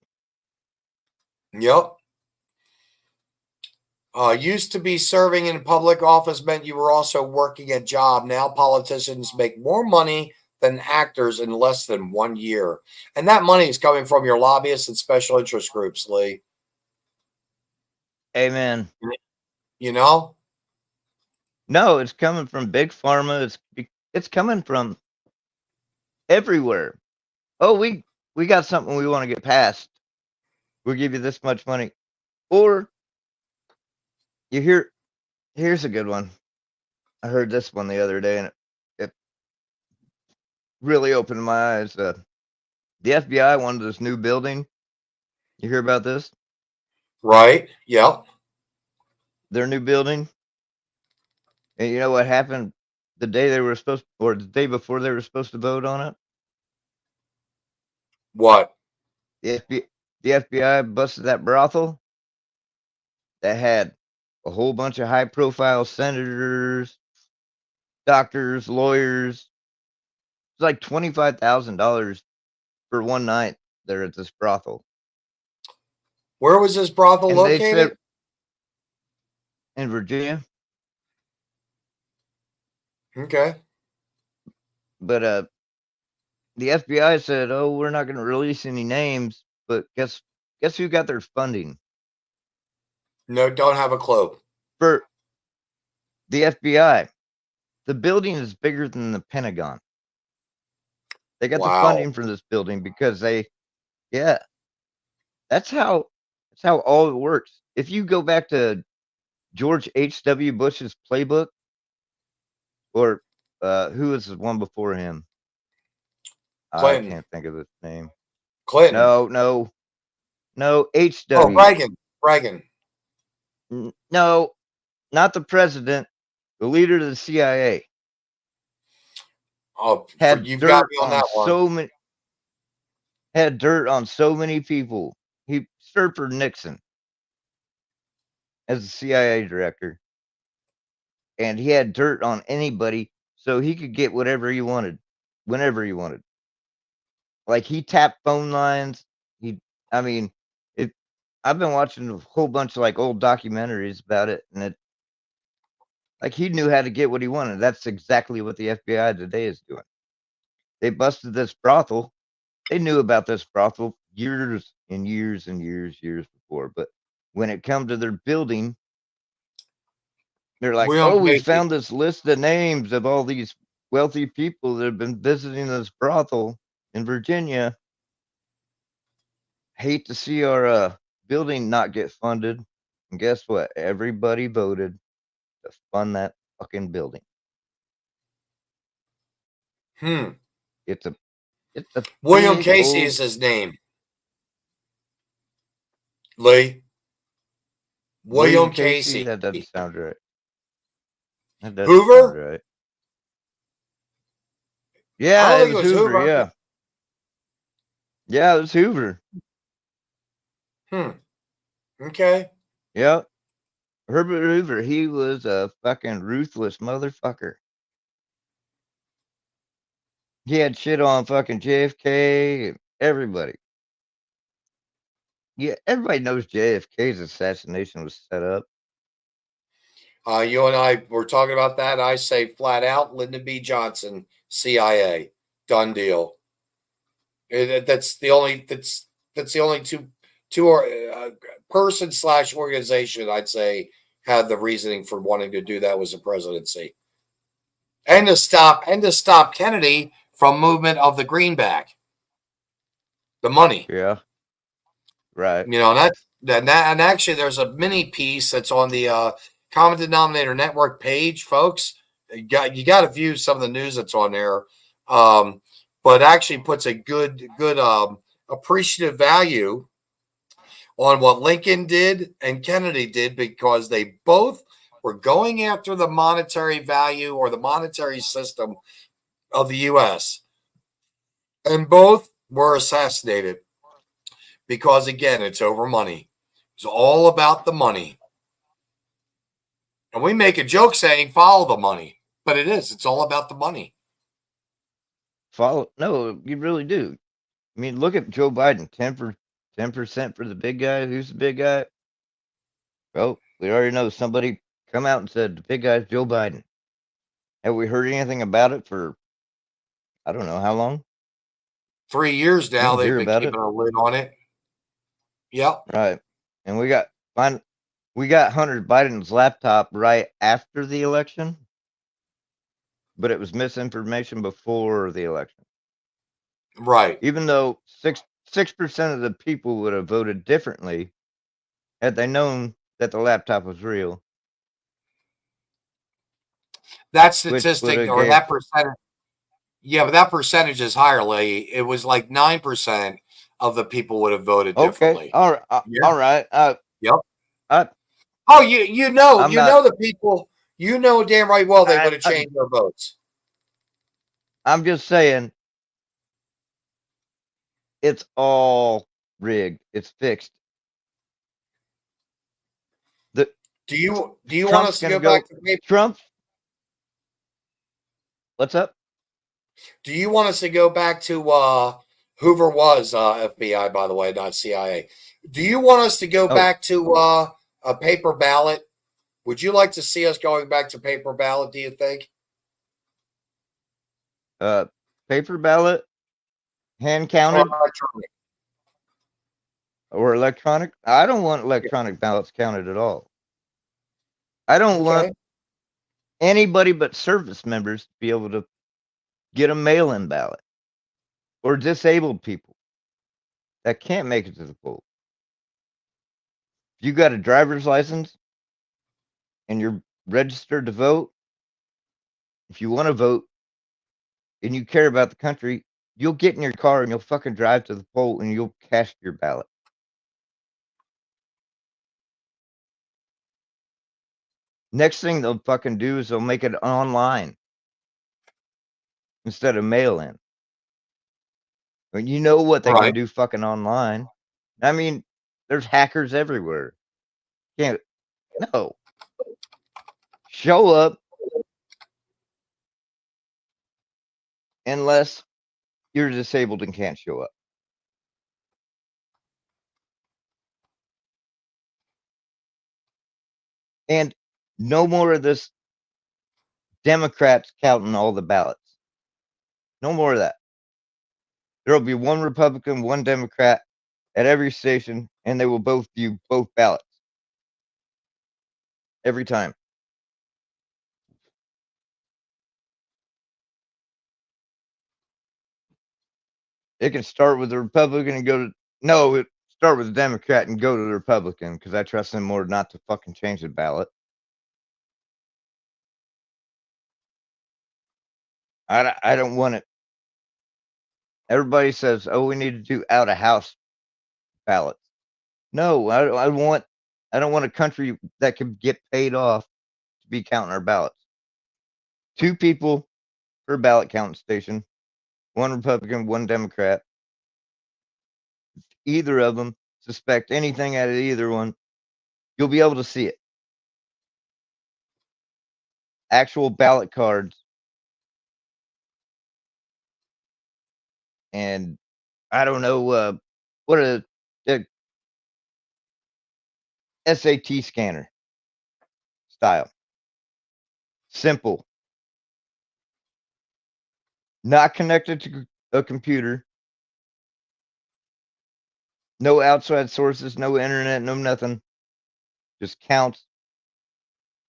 Yep. Used to be serving in public office meant you were also working a job. Now politicians make more money than actors in less than 1 year. And that money is coming from your lobbyists and special interest groups, Lee. Amen. No, it's coming from big pharma. It's coming from everywhere. Oh, we got something we want to get passed. We'll give you this much money. Or here's a good one. I heard this one the other day and it really opened my eyes. The FBI wanted this new building. You hear about this? Right. Yep. Their new building. And you know what happened the day the day before they were supposed to vote on it? What? The FBI busted that brothel that had a whole bunch of high profile senators, doctors, lawyers. It's like $25,000 for one night there at this brothel. Where was this brothel located? In Virginia. Okay. But the FBI said, "Oh, we're not going to release any names." But guess who got their funding? No, don't have a clue. For the FBI, the building is bigger than the Pentagon. They got the funding for this building because that's how all it works. If you go back to George H.W. Bush's playbook, or who was the one before him? Clinton. I can't think of his name. Clinton. No. H.W. Oh, Reagan. No, not the president. The leader of the CIA. Oh, you've got me on that one. Had dirt on so many people. He served for Nixon as the CIA director. And he had dirt on anybody. so he could get whatever he wanted, whenever he wanted. Like he tapped phone lines. I mean, it. I've been watching a whole bunch of like old documentaries about it, and like he knew how to get what he wanted. That's exactly what the FBI today is doing. They busted this brothel. They knew about this brothel years and years and years before, but when it come to their building, they're like, William "Oh, we Casey. found this list of names of all these wealthy people that have been visiting this brothel in Virginia. Hate to see our building not get funded." And guess what? Everybody voted to fund that fucking building. It's a William big Casey old is his name. Lee. William Casey. That doesn't sound right. That doesn't sound Hoover? right. I Yeah, don't it think was it was Hoover. Hoover. Yeah. Yeah, it was Hoover. Okay. Yep. Herbert Hoover. He was a fucking ruthless motherfucker. He had shit on fucking JFK, everybody. Yeah, everybody knows JFK's assassination was set up. You and I were talking about that. I say flat out, Lyndon B. Johnson, CIA, done deal. That's the only two person / organization I'd say had the reasoning for wanting to do that was the presidency, and to stop Kennedy from movement of the greenback, the money. Yeah. Right. You know, and actually there's a mini piece that's on the Common Denominator Network page, folks. You got to view some of the news that's on there, but actually puts a good appreciative value on what Lincoln did and Kennedy did, because they both were going after the monetary value or the monetary system of the U.S. and both were assassinated. Because again, it's over money. It's all about the money. And we make a joke saying follow the money, but it is. It's all about the money. No, you really do. I mean, look at Joe Biden. 10% for the big guy. Who's the big guy? Well, we already know somebody come out and said the big guy's Joe Biden. Have we heard anything about it for I don't know how long? 3 years We now, didn't they've hear been about keeping it. a lid on it. Yep. Right. And we got Hunter Biden's laptop right after the election, but it was misinformation before the election. Right. Even though 6% of the people would have voted differently had they known that the laptop was real. That Which would statistic have or gave that percentage, yeah, but that percentage is higher, Lee. It was like 9% of the people would have voted okay. differently. All right. Yeah. All right. Yep. I, Oh, you know the people, damn right well they would have I, changed their votes. I'm just saying it's all rigged. It's fixed. Do you Trump's want us to go back to paper? Trump? What's up? Do you want us to go back to Hoover was FBI, by the way, not CIA? Do you want us to go back to a paper ballot? Would you like to see us going back to paper ballot, do you think? Paper ballot, hand counted, or electronic? I don't want electronic ballots counted at all. I don't want anybody but service members to be able to get a mail-in ballot, or disabled people that can't make it to the poll. If you got a driver's license and you're registered to vote, if you want to vote and you care about the country, you'll get in your car and you'll fucking drive to the poll and you'll cast your ballot. Next thing they'll fucking do is they'll make it online instead of mail in. When you know what they can do fucking online. I mean, there's hackers everywhere. No. Show up, unless you're disabled and can't show up. And no more of this Democrats counting all the ballots. No more of that. There will be one Republican, one Democrat at every station, and they will both view both ballots every time. It can start with the Republican and go to start with the Democrat and go to the Republican, because I trust them more not to fucking change the ballot. I don't want it. Everybody says, "Oh, we need to do out of house ballots." No, I don't want a country that can get paid off to be counting our ballots. 2 people per ballot counting station, 1 Republican, 1 Democrat. Either of them suspect anything out of either one, you'll be able to see it. Actual ballot cards. And I don't know what a SAT scanner style. Simple. Not connected to a computer. No outside sources, no internet, no nothing. Just counts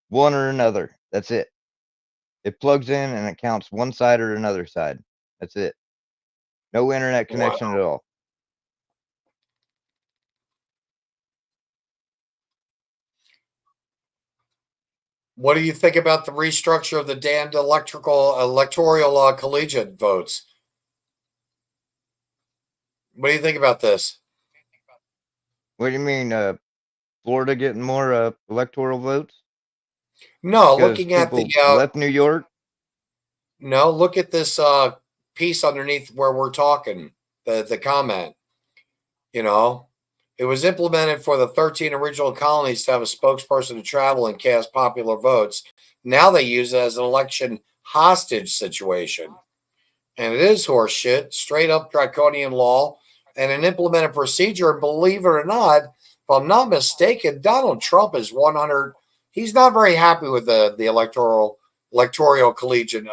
one or another. That's it. It plugs in and it counts one side or another side. That's it. No internet connection at all. What do you think about the restructure of the damned electoral collegiate votes? What do you think about this? What do you mean, Florida getting more electoral votes? No, Because looking at the people left New York. no, look at this piece underneath where we're talking. The comment. You know, it was implemented for the 13 original colonies to have a spokesperson to travel and cast popular votes. Now they use it as an election hostage situation. And it is horseshit, straight up draconian law, and an implemented procedure. And believe it or not, if I'm not mistaken, Donald Trump is 100. He's not very happy with the electoral collegiate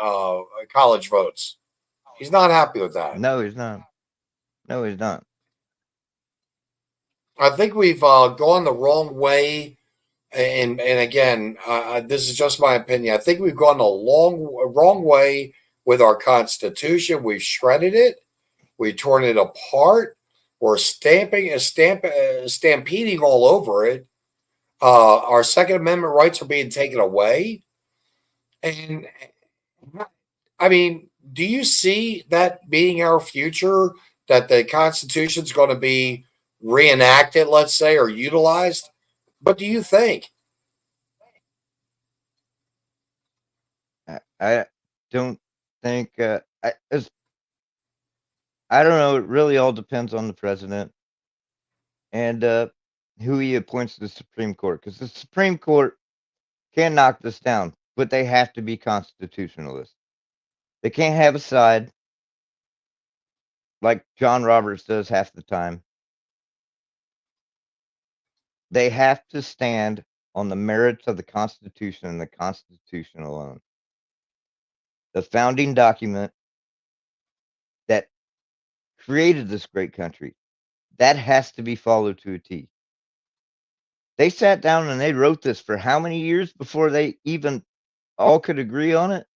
college votes. He's not happy with that. No, he's not. No, he's not. I think we've gone the wrong way, and again, this is just my opinion. I think we've gone wrong way with our Constitution. We've shredded it. We've torn it apart. We're stampeding all over it. Our Second Amendment rights are being taken away, and I mean, do you see that being our future? That the Constitution is going to be reenacted, let's say, or utilized? What do you think? I don't think. I don't know. It really all depends on the president and who he appoints to the Supreme Court. Because the Supreme Court can knock this down, but they have to be constitutionalists. They can't have a side like John Roberts does half the time. They have to stand on the merits of the Constitution and the Constitution alone. The founding document that created this great country, that has to be followed to a T. They sat down and they wrote this for how many years before they even all could agree on it?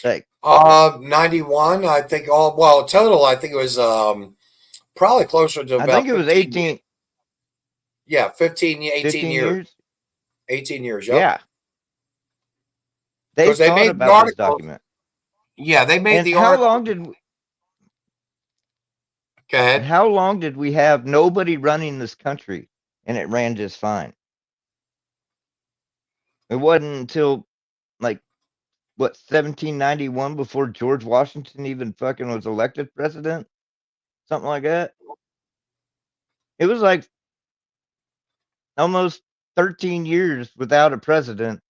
Like 91, I think. All well, total, I think it was probably closer to I about think it was 15. Yeah, 18 15 years. years. 18 years. Yep. Yeah. They 'Cause they thought made the about this article. document. Yeah, they made And the how article. long did Go and ahead. how long did we have nobody running this country and it ran just fine? It wasn't until like what 1791 before George Washington even fucking was elected president, something like that. It was like almost 13 years without a president,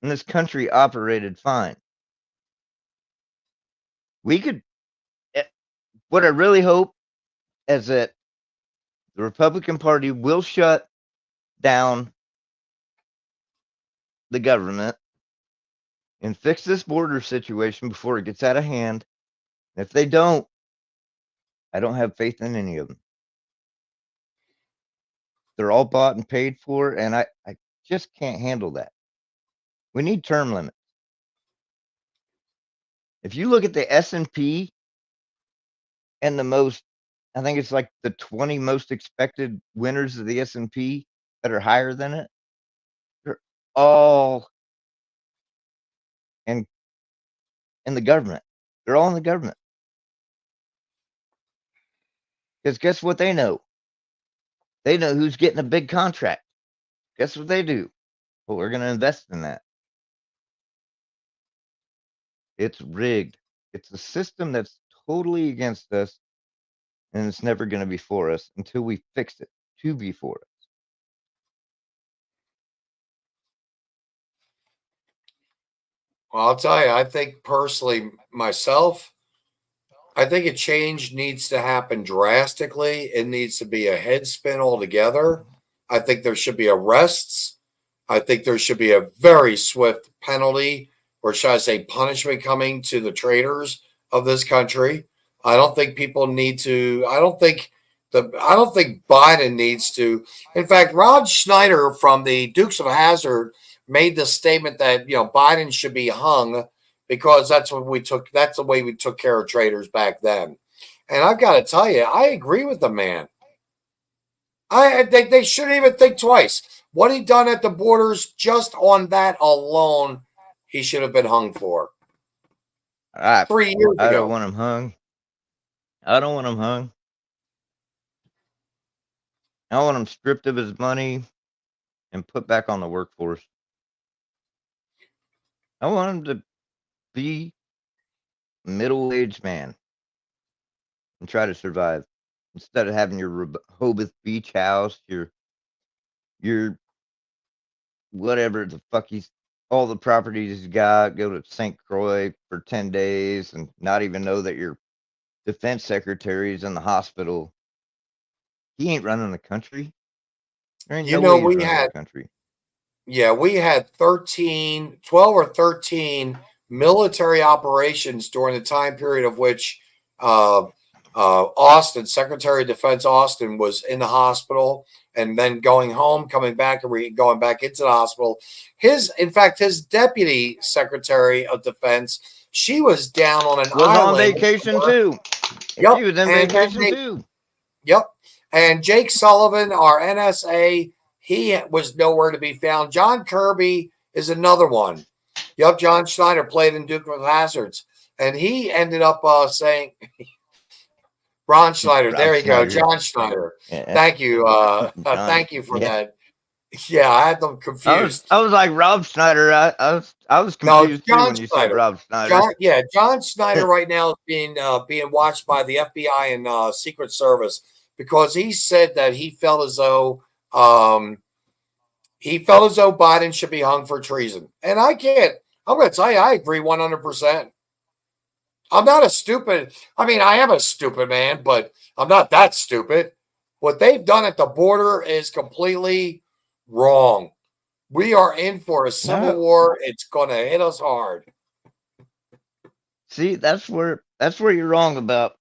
and this country operated fine. We could, what I really hope is that the Republican Party will shut down the government and fix this border situation before it gets out of hand. If they don't, I don't have faith in any of them. They're all bought and paid for, and I just can't handle that. We need term limits. If you look at the S&P and the most, I think it's like the 20 most expected winners of the S&P that are higher than it, they're all in the government. They're all in the government. Because guess what they know? They know who's getting a big contract. Guess what they do? Well, we're going to invest in that. It's rigged. It's a system that's totally against us, and it's never going to be for us until we fix it to be for us. Well, I'll tell you, I think personally, myself, I think a change needs to happen drastically. It needs to be a head spin altogether. I think there should be arrests. I think there should be a very swift penalty, or should I say punishment, coming to the traitors of this country. I don't think people need to, I don't think Biden needs to. In fact, Rod Schneider from the Dukes of Hazzard made the statement that, Biden should be hung because that's the way we took care of traitors back then. And I've got to tell you, I agree with the man. I think they shouldn't even think twice. What he done at the borders, just on that alone, he should have been hung for. 3 years ago. I don't want him hung. I don't want him hung. I want him stripped of his money and put back on the workforce. I want him to be a middle-aged man and try to survive instead of having your Rehoboth Beach house, your whatever the fuck all the properties he's got, go to St. Croix for 10 days and not even know that your defense secretary is in the hospital. He ain't running the country. There ain't no way he's running the country. Yeah, we had 12 or 13 military operations during the time period of which Austin, Secretary of Defense Austin, was in the hospital and then going home, coming back, and going back into the hospital. In fact, his Deputy Secretary of Defense, she was down on an island. On vacation too. Yep. She was in vacation too. Yep. And Jake Sullivan, our NSA, he was nowhere to be found. John Kirby is another one. Yep, John Schneider played in Duke of Hazzards. And he ended up saying, Ron Schneider, there you go, John Schneider. Yeah. Thank you. Thank you for that. Yeah, I had them confused. I was like, Rob Schneider. I was confused too when you said Rob Schneider. John Schneider right now is being watched by the FBI and Secret Service because he said that he felt as though Biden should be hung for treason. And I'm going to tell you, I agree 100%. I'm not a stupid. I mean, I am a stupid man, but I'm not that stupid. What they've done at the border is completely wrong. We are in for a civil war. It's going to hit us hard. See, that's where you're wrong about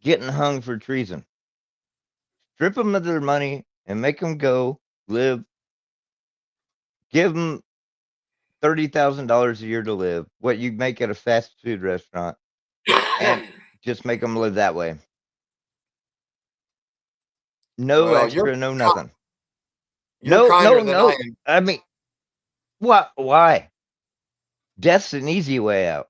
getting hung for treason. Strip them of their money and make them go live. Give them $30,000 a year to live, what you make at a fast food restaurant, and just make them live that way. No extra, no nothing. No. I mean, what? Why? Death's an easy way out.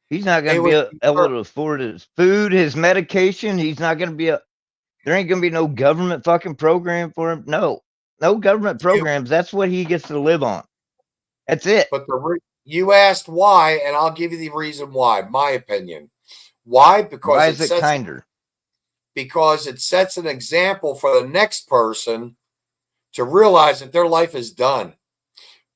He's not going to be able to afford his food, his medication. He's not going to be there ain't going to be no government fucking program for him. No government programs. That's what he gets to live on. That's it. But you asked why, and I'll give you the reason why. My opinion. Why? Because why is it kinder? Because it sets an example for the next person to realize that their life is done.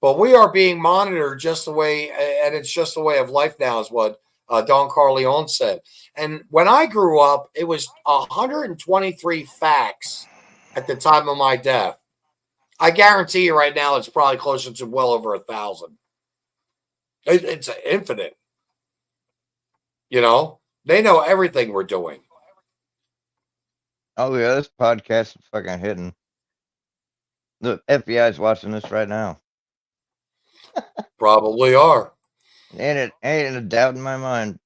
But we are being monitored just the way, and it's just the way of life now, is what Don Corleone said. And when I grew up, it was 123 facts at the time of my death. I guarantee you right now, it's probably closer to well over 1,000. It's infinite. You know, they know everything we're doing. Oh yeah, this podcast is fucking hidden. The FBI's watching this right now. Probably are. And it ain't a doubt in my mind.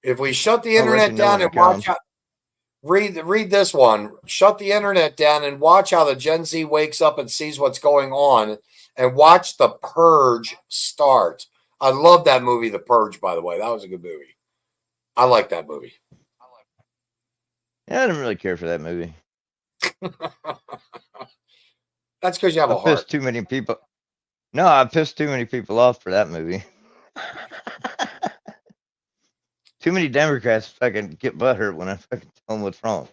If we shut the I'll let internet you know down when and it comes. watch, read this one. Shut the internet down and watch how the Gen Z wakes up and sees what's going on, and watch The Purge start. I love that movie, The Purge. By the way, that was a good movie. I like that movie. Yeah, I didn't really care for that movie. That's because you have a I heart. pissed too many people. No, I pissed too many people off for that movie. Too many Democrats fucking get butthurt when I fucking tell them what's wrong.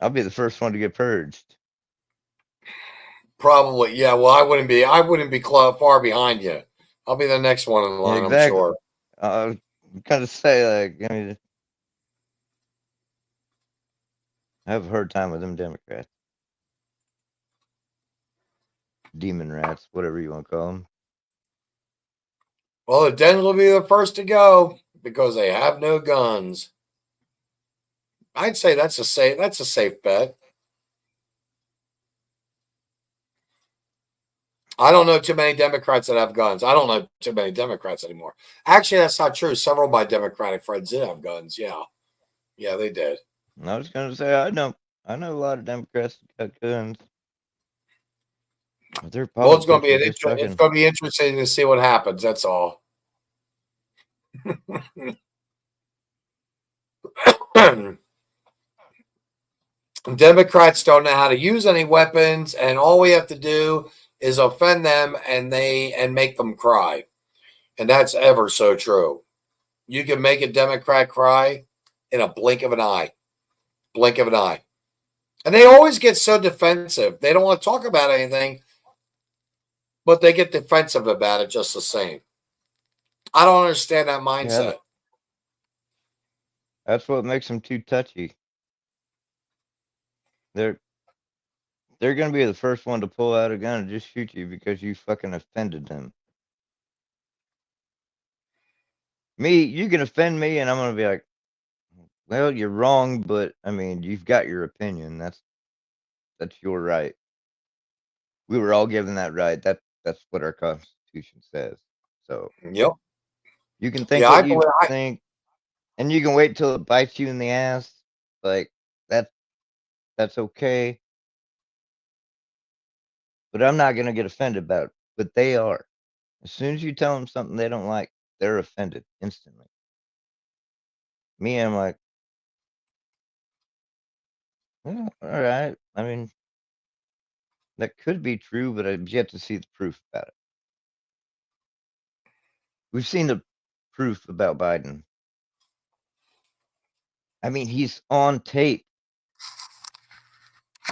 I'll be the first one to get purged. Probably, yeah. Well, I wouldn't be. I wouldn't be far behind you. I'll be the next one in line. Exactly. I'm sure. I was gonna say, like, I mean, I have a hard time with them Democrats, demon rats, whatever you want to call them. Well, the Dens will be the first to go because they have no guns. I'd say that's a safe bet. I don't know too many Democrats that have guns. I don't know too many Democrats anymore. Actually, that's not true. Several of my Democratic friends did have guns. Yeah. Yeah, they did. I was gonna say, I know a lot of Democrats that got guns. Their Well, it's going politics to be is just it's going to be interesting to see what happens. That's all. Democrats don't know how to use any weapons, and all we have to do is offend them and make them cry. And that's ever so true. You can make a Democrat cry in a blink of an eye. Blink of an eye. And they always get so defensive. They don't want to talk about anything, but they get defensive about it just the same. I don't understand that mindset. Yeah, that's what makes them too touchy. They're gonna be the first one to pull out a gun and just shoot you because you fucking offended them. Me, you can offend me, and I'm gonna be like, well, you're wrong, but I mean, you've got your opinion. That's your right. We were all given that right. That's what our Constitution says. So Yep. you can think Yeah, what you think, and you can wait till it bites you in the ass. Like that's okay. But I'm not gonna get offended about it. But they are. As soon as you tell them something they don't like, they're offended instantly. Me, I'm like, well, all right. I mean, that could be true, but I've yet to see the proof about it. We've seen the proof about Biden. I mean, he's on tape.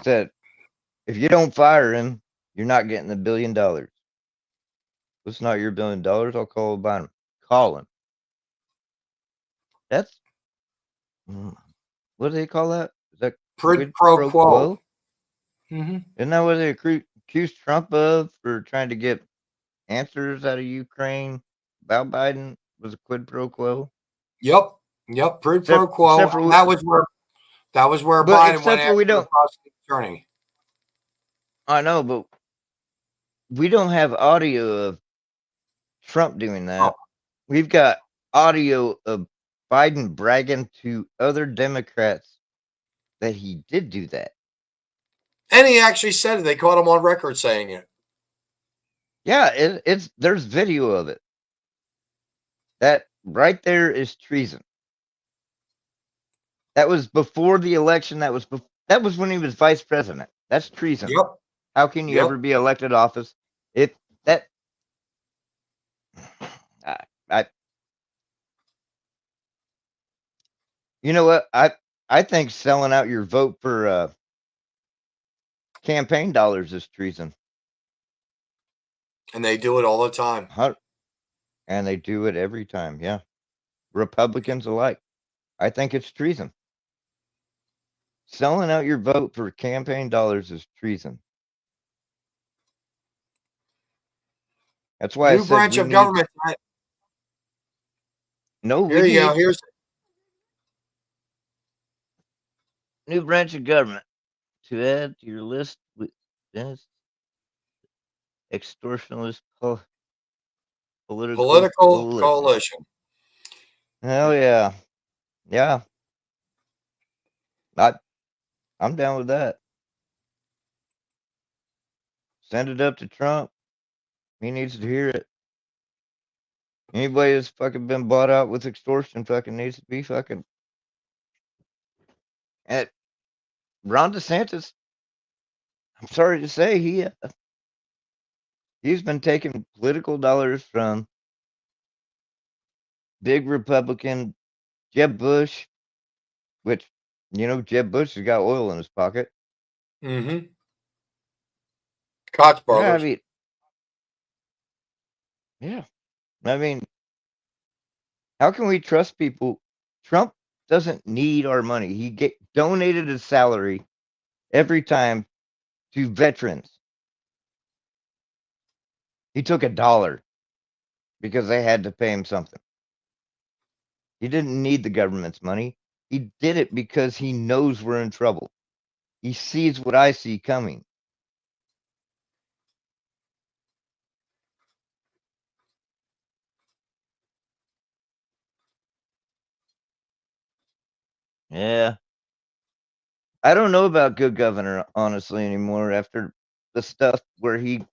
Said, if you don't fire him, you're not getting $1 billion. It's not your $1 billion. I'll call Biden. Call him. That's what do they call that? Is that quid pro quo? Mm-hmm. Isn't that what they accused Trump of for trying to get answers out of Ukraine about Biden? Was a quid pro quo? Yep. Quid pro quo. That was where Biden went after the prosecuting attorney. I know, but we don't have audio of Trump doing that. Oh. We've got audio of Biden bragging to other Democrats that he did do that. And he actually said it. They caught him on record saying it. Yeah, there's video of it. That right there is treason. That was before the election. That was when he was vice president. That's treason. Yep. How can you ever be elected office if that? You know what? I think selling out your vote for campaign dollars is treason. And they do it all the time. And they do it every time, yeah. Republicans alike. I think it's treason. Selling out your vote for campaign dollars is treason. That's why I New said branch we of need. government. No, Here you go. Here's new branch of government to add to your list with this extortionist political coalition. Hell yeah. Yeah. I'm down with that. Send it up to Trump. He needs to hear it. Anybody that's fucking been bought out with extortion fucking needs to be fucking. And Ron DeSantis, I'm sorry to say, he's been taking political dollars from big Republican Jeb Bush, which, Jeb Bush has got oil in his pocket. Mm-hmm. Koch brothers. Yeah. I mean, how can we trust people? Trump doesn't need our money. He donated his salary every time to veterans. He took $1 because they had to pay him something. He didn't need the government's money. He did it because he knows we're in trouble. He sees what I see coming. Yeah. I don't know about good governor, honestly, anymore after the stuff where he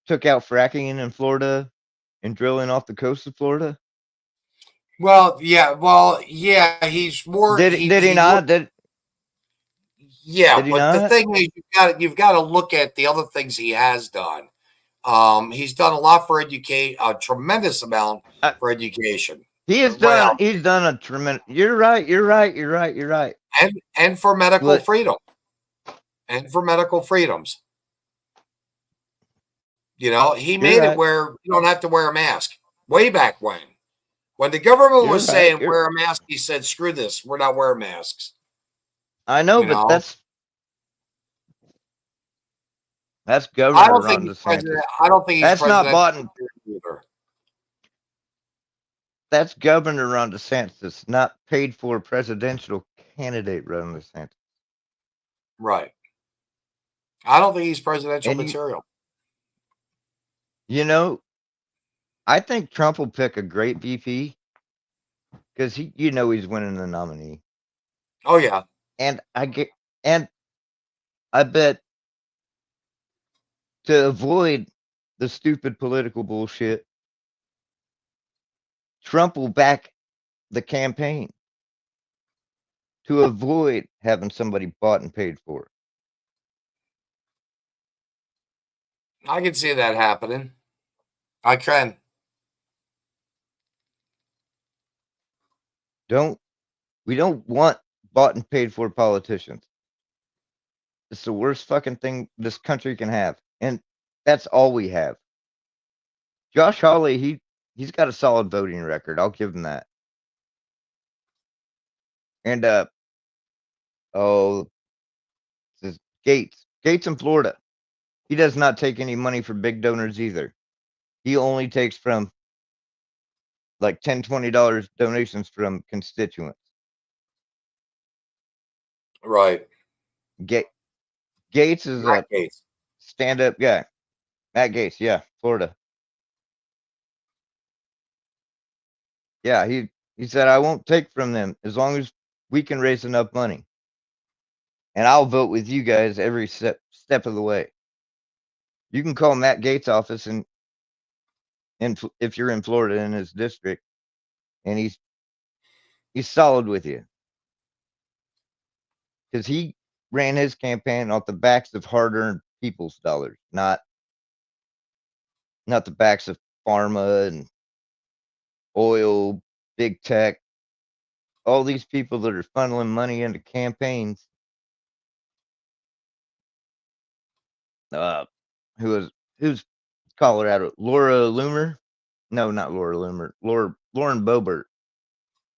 took out fracking in Florida and drilling off the coast of Florida. Well, yeah. He's more. Did he not? Yeah, did he but not? the thing is, you've got to look at the other things he has done. He's done a lot for educate, a tremendous amount for education. He's done a tremendous. You're right. And for medical freedom. And for medical freedoms. He made it where you don't have to wear a mask. Way back when the government was saying wear a mask, he said, "Screw this, we're not wearing masks." I know, but that's Governor Ron DeSantis. I don't think he's that's not bought either. That's Governor Ron DeSantis, not paid for presidential candidate Ron DeSantis. Right. I don't think he's presidential material. I think Trump will pick a great VP because he's winning the nominee. Oh yeah. And I bet to avoid the stupid political bullshit, Trump will back the campaign to avoid having somebody bought and paid for. I can see that happening. I can. We don't want bought and paid for politicians. It's the worst fucking thing this country can have. And that's all we have. Josh Hawley, he's got a solid voting record. I'll give him that. And this is Gates in Florida. He does not take any money from big donors either. He only takes from like $10, $20 donations from constituents. Right. Gates is a stand-up guy. Matt Gaetz, yeah, Florida. Yeah, he said, I won't take from them as long as we can raise enough money. And I'll vote with you guys every step of the way. You can call Matt Gaetz' office and if you're in Florida in his district, and he's solid with you. Because he ran his campaign off the backs of hard-earned people's dollars, not the backs of pharma and oil, big tech. all these people that are funneling money into campaigns. Uh, who's Colorado? Laura Loomer? No, not Laura Loomer. Lauren Boebert.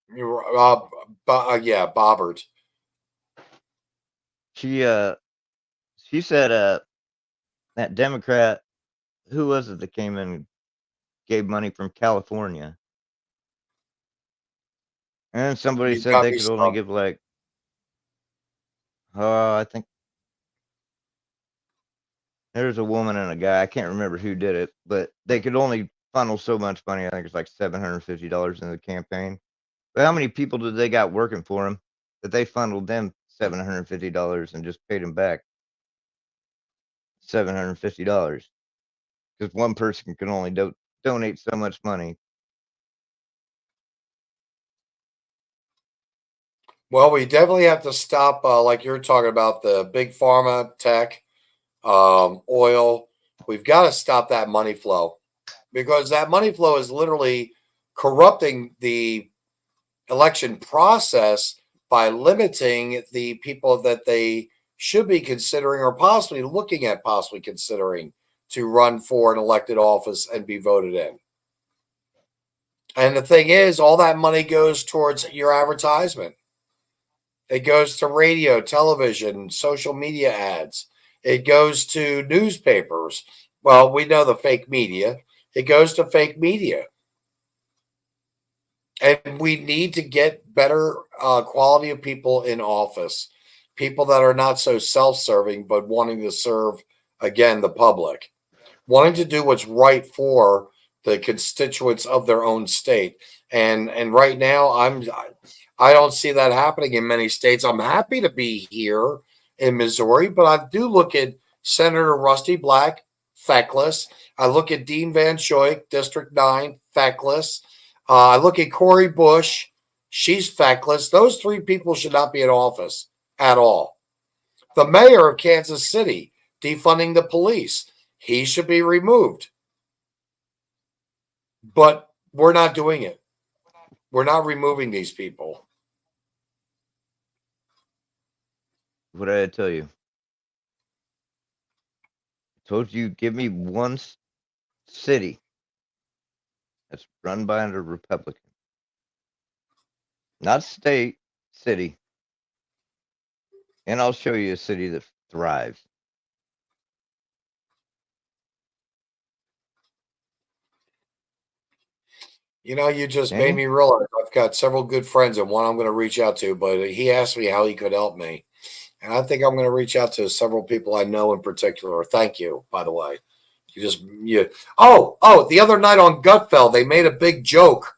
Yeah, Bobbert. She said that Democrat, who was it that came in and gave money from California? And then somebody You said got they me could only stumped. give like I think there's a woman and a guy. I can't remember who did it, but they could only funnel so much money. I think it's like $750 in the campaign. But how many people did they got working for them that they funneled them $750 and just paid them back $750? Because one person can only donate so much money. Well, we definitely have to stop, like you're talking about, the big pharma, tech, oil. We've got to stop that money flow, because that money flow is literally corrupting the election process by limiting the people that they should be considering or possibly looking at possibly considering to run for an elected office and be voted in. And the thing is, all that money goes towards your advertisement. It goes to radio, television, social media ads. It goes to newspapers. Well, we know the fake media. It goes to fake media. And we need to get better quality of people in office, people that are not so self-serving, but wanting to serve, again, the public, wanting to do what's right for the constituents of their own state. And right now, I don't see that happening in many states. I'm happy to be here in Missouri, but I do look at Senator Rusty Black, feckless. I look at Dean Van Schoik, District 9, feckless. I look at Cori Bush. She's feckless. Those three people should not be in office at all. The mayor of Kansas City, defunding the police. He should be removed. But we're not doing it. We're not removing these people. What did I tell you? I told you, give me one city that's run by a Republican. Not state, city. And I'll show you a city that thrives. You know, you just made Any? me realize I've got several good friends and one I'm going to reach out to, but he asked me how he could help me. And I think I'm going to reach out to several people I know in particular. Thank you, by the way. The other night on Gutfeld, they made a big joke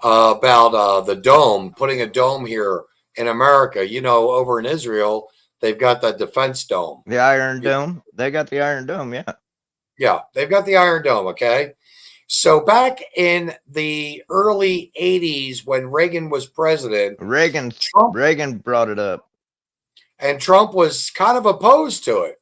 about the dome, putting a dome here in America. You know, over in Israel, they've got that defense dome. The Iron Dome? They got the Iron Dome, yeah. Yeah, they've got the Iron Dome, okay? So back in the early 80s when Reagan was president, Reagan brought it up. And Trump was kind of opposed to it.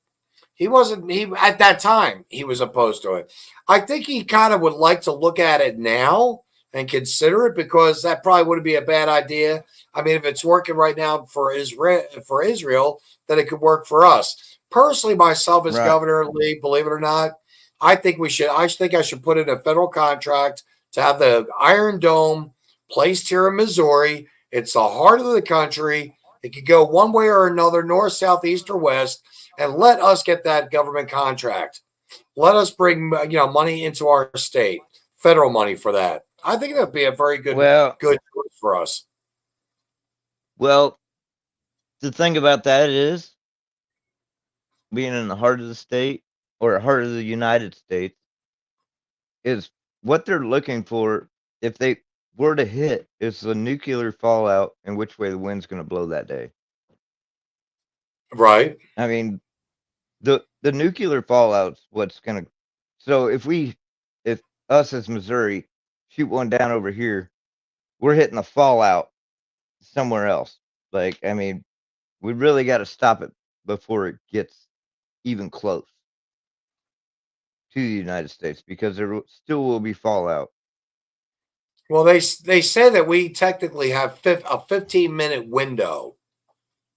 He at that time, he was opposed to it. I think he kind of would like to look at it now and consider it, because that probably wouldn't be a bad idea. I mean, if it's working right now for Israel, then it could work for us. Personally, myself as governor, Lee, believe it or not, I think I should put in a federal contract to have the Iron Dome placed here in Missouri. It's the heart of the country. It could go one way or another, north, south, east, or west, and let us get that government contract. Let us bring money into our state, federal money for that. I think that'd be a very good choice for us. Well, the thing about that is, being in the heart of the state, or heart of the United States, is what they're looking for. If they were to hit, is the nuclear fallout and which way the wind's going to blow that day. Right. I mean, the nuclear fallout's what's going to. So if us as Missouri shoot one down over here, we're hitting the fallout somewhere else. Like, I mean, we really got to stop it before it gets even close to the United States, because there still will be fallout. Well, they say that we technically have a 15-minute window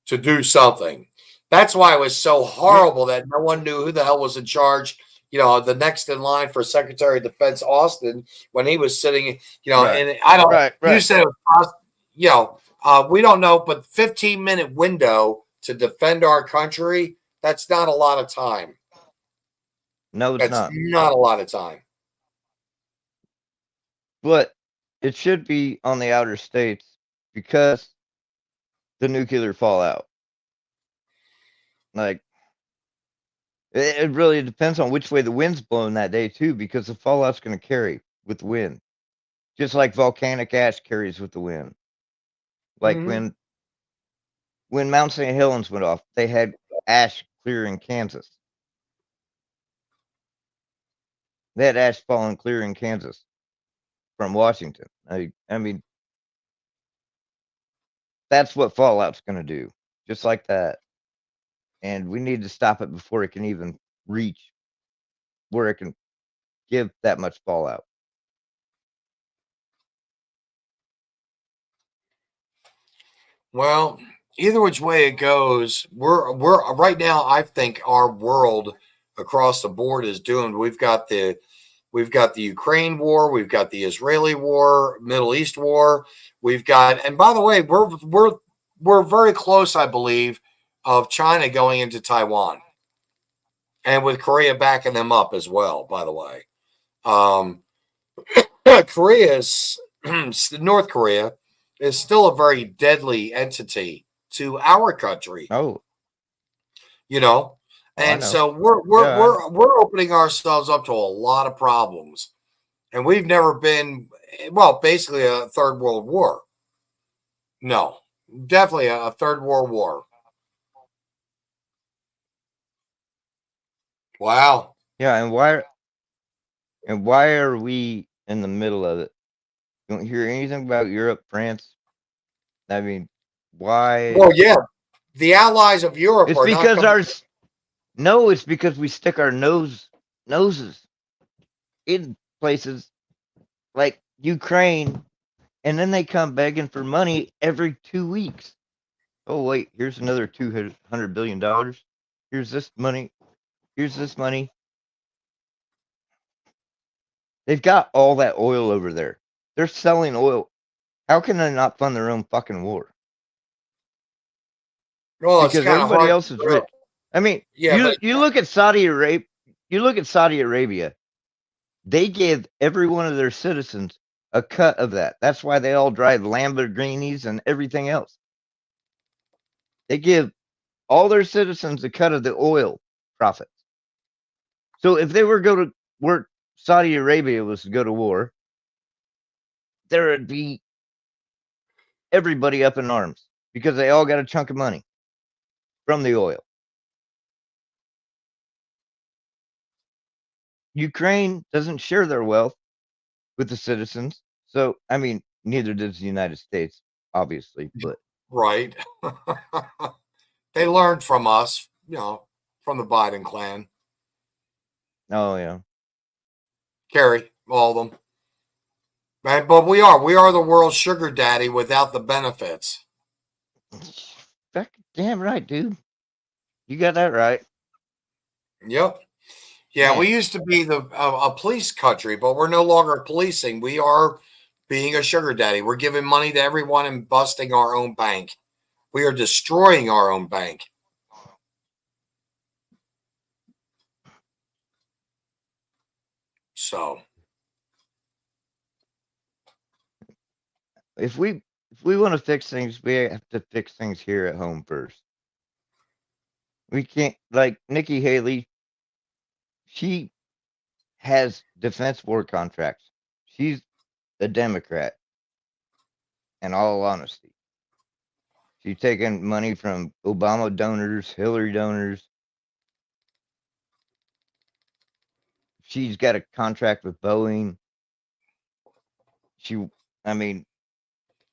to do something. That's why it was so Yeah, horrible that no one knew who the hell was in charge. The next in line for Secretary of Defense Austin when he was sitting. right, And I don't. You right. said it was, we don't know, but 15-minute window to defend our country. That's not a lot of time. No, it's That's not. not a lot of time. But it should be on the outer states because the nuclear fallout. Like it really depends on which way the wind's blowing that day too, because the fallout's going to carry with the wind, just like volcanic ash carries with the wind. Like Mm-hmm. when Mount St. Helens went off, they had ash clear in Kansas. They had ash falling clear in Kansas from Washington. I mean, that's what fallout's going to do, just like that. And we need to stop it before it can even reach where it can give that much fallout. Well, either which way it goes, we're right now. I think our world across the board is doomed. We've got the Ukraine war, we've got the Israeli war, Middle East war. And by the way, we're very close, I believe, of China going into Taiwan, and with Korea backing them up as well. By the way, um, Korea's North Korea is still a very deadly entity to our country, Oh, you know. oh, I And know. so we're we're Yeah, we're we're opening ourselves up to a lot of problems. And we've never been, well, basically a third world war. No, definitely a third world war. Wow. yeah. And why are we in the middle of it? You don't hear anything about Europe, France. I mean, why? Well, yeah, the allies of Europe It's are not because coming. no, it's because we stick our noses in places like Ukraine, and then they come begging for money every 2 weeks. Oh wait, here's another $200 billion. Here's this money. Here's this money. They've got all that oil over there. They're selling oil. How can they not fund their own fucking war? Well, it's Because kind of everybody hard. else is rich. I mean, Yeah, you look at Saudi Arabia. You look at Saudi Arabia. They give every one of their citizens a cut of that. That's why they all drive Lamborghinis and everything else. They give all their citizens a cut of the oil profits. So if they were go to work, Saudi Arabia was to go to war, there would be everybody up in arms because they all got a chunk of money from the oil. Ukraine doesn't share their wealth with the citizens. So, I mean, neither does the United States, obviously, but right. They learned from us, from the Biden clan. oh, yeah. Carry all of them. Right? But we are the world's sugar daddy without the benefits. Back, damn right, dude. You got that right. Yep. Yeah, we Man, used to be a police country, but we're no longer policing. We are being a sugar daddy. We're giving money to everyone and busting our own bank. We are destroying our own bank. So, if we want to fix things, we have to fix things here at home first. We can't like Nikki Haley. She has defense war contracts. She's a Democrat. In all honesty, she's taking money from Obama donors, Hillary donors. She's got a contract with Boeing. She, I mean,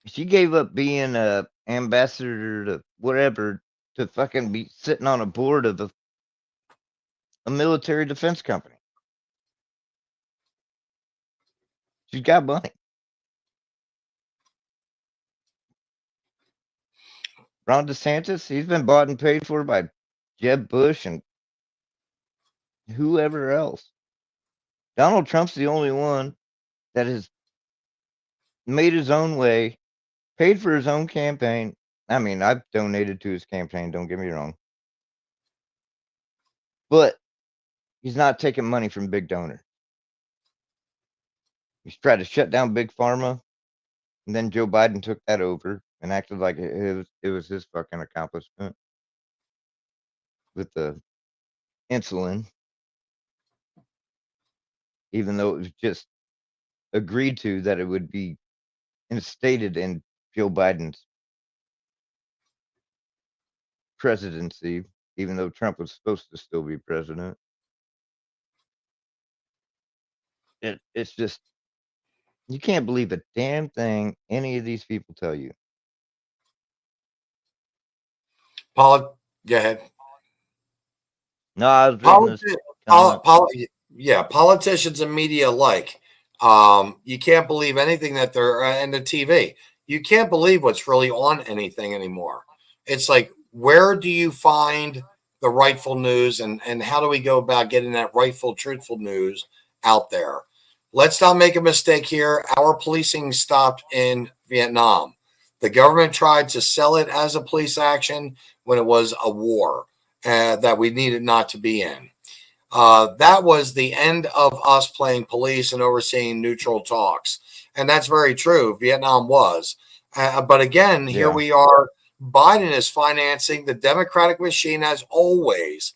she gave up being a ambassador to whatever to fucking be sitting on a board of a military defense company. She's got money. Ron DeSantis, he's been bought and paid for by Jeb Bush and whoever else. Donald Trump's the only one that has made his own way, paid for his own campaign. I mean, I've donated to his campaign, don't get me wrong. But he's not taking money from big donors. He's tried to shut down Big Pharma, and then Joe Biden took that over and acted like it was his fucking accomplishment with the insulin, even though it was just agreed to that it would be instated in Joe Biden's presidency, even though Trump was supposed to still be president. It's just, you can't believe a damn thing any of these people tell you. Go ahead. No, I was reading this comment. Politicians and media alike. You can't believe anything that they're in the TV. You can't believe what's really on anything anymore. It's like, where do you find the rightful news, and how do we go about getting that rightful, truthful news out there? Let's not make a mistake here. Our policing stopped in Vietnam. The government tried to sell it as a police action when it was a war that we needed not to be in. That was the end of us playing police and overseeing neutral talks. And that's very true. Vietnam was. But again, here we are. Biden is financing the Democratic machine as always.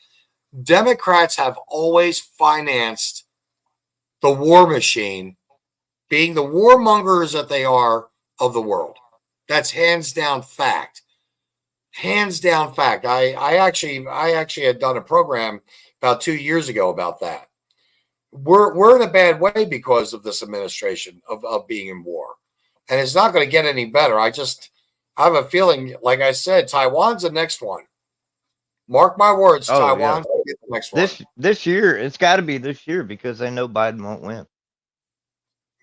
Democrats have always financed the war machine, being the warmongers that they are of the world. That's hands down fact. Hands down fact. I actually had done a program about 2 years ago about that. We're in a bad way because of this administration of being in war. And it's not going to get any better. I have a feeling, like I said, Taiwan's the next one. Mark my words, Taiwan's the next one. This year, it's got to be this year because they know Biden won't win.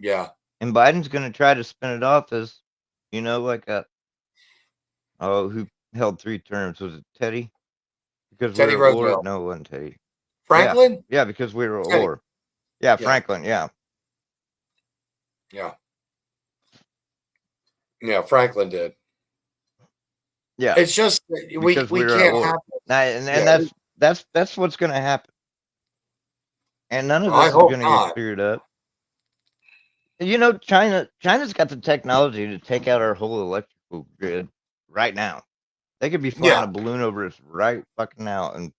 Yeah. And Biden's going to try to spin it off as, like who held 3 terms? Was it Teddy? Because Teddy we were at Roosevelt. war? No, it wasn't Teddy. Franklin? Yeah, because we were at war. Yeah, Franklin, yeah. Yeah. Yeah, Franklin did. Yeah. It's just we can't have and that's what's going to happen. And none of this is going to get cleared up. China's got the technology to take out our whole electrical grid right now. They could be flying a balloon over us right fucking now, and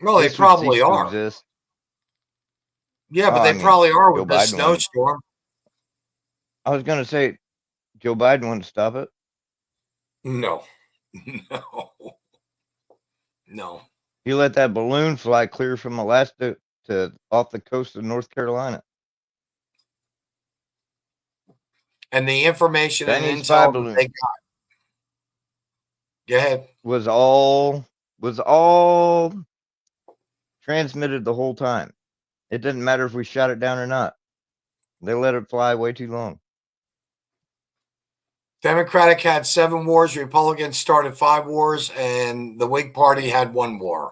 well, they probably are. Yeah, but they probably are with this snowstorm. I was going to say, Joe Biden wouldn't stop it. No. He let that balloon fly clear from Alaska to off the coast of North Carolina. And the information and intel that they got. Go ahead. Was all transmitted the whole time. It didn't matter if we shot it down or not. They let it fly way too long. Democratic had 7 wars. Republicans started 5 wars, and the Whig Party had 1 war.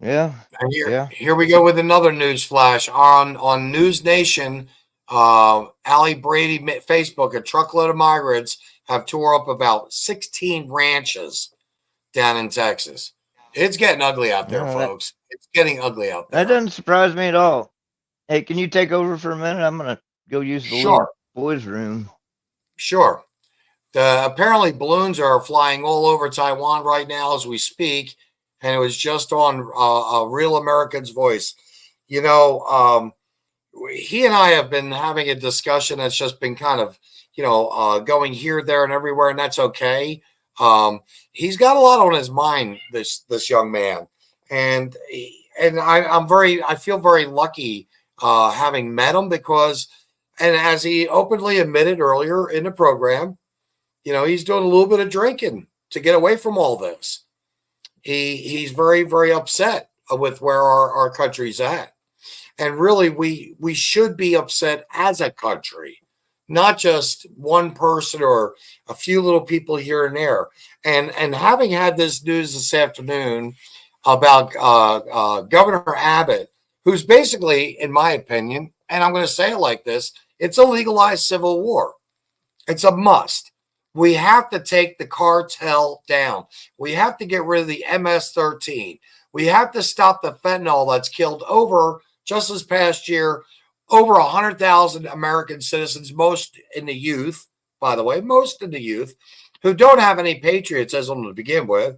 Yeah. And here we go with another news flash on News Nation. Ali Brady Facebook, a truckload of migrants have tore up about 16 ranches down in Texas. It's getting ugly out there, folks. It's getting ugly out there. That doesn't surprise me at all. Hey, can you take over for a minute? I'm going to go use the little boys' room. Sure. Apparently, balloons are flying all over Taiwan right now as we speak, and it was just on Real American's Voice. He and I have been having a discussion that's just been kind of, going here, there, and everywhere, and that's okay. He's got a lot on his mind, this young man, and I feel very lucky having met him because, and as he openly admitted earlier in the program, he's doing a little bit of drinking to get away from all this. He's very, very upset with where our country's at. And really, we should be upset as a country, not just one person or a few little people here and there. And having had this news this afternoon about Governor Abbott, who's basically, in my opinion, and I'm going to say it like this, it's a legalized civil war. It's a must. We have to take the cartel down. We have to get rid of the MS-13. We have to stop the fentanyl that's killed over, just this past year, over 100,000 American citizens, most in the youth, by the way, most in the youth, who don't have any patriotism to begin with.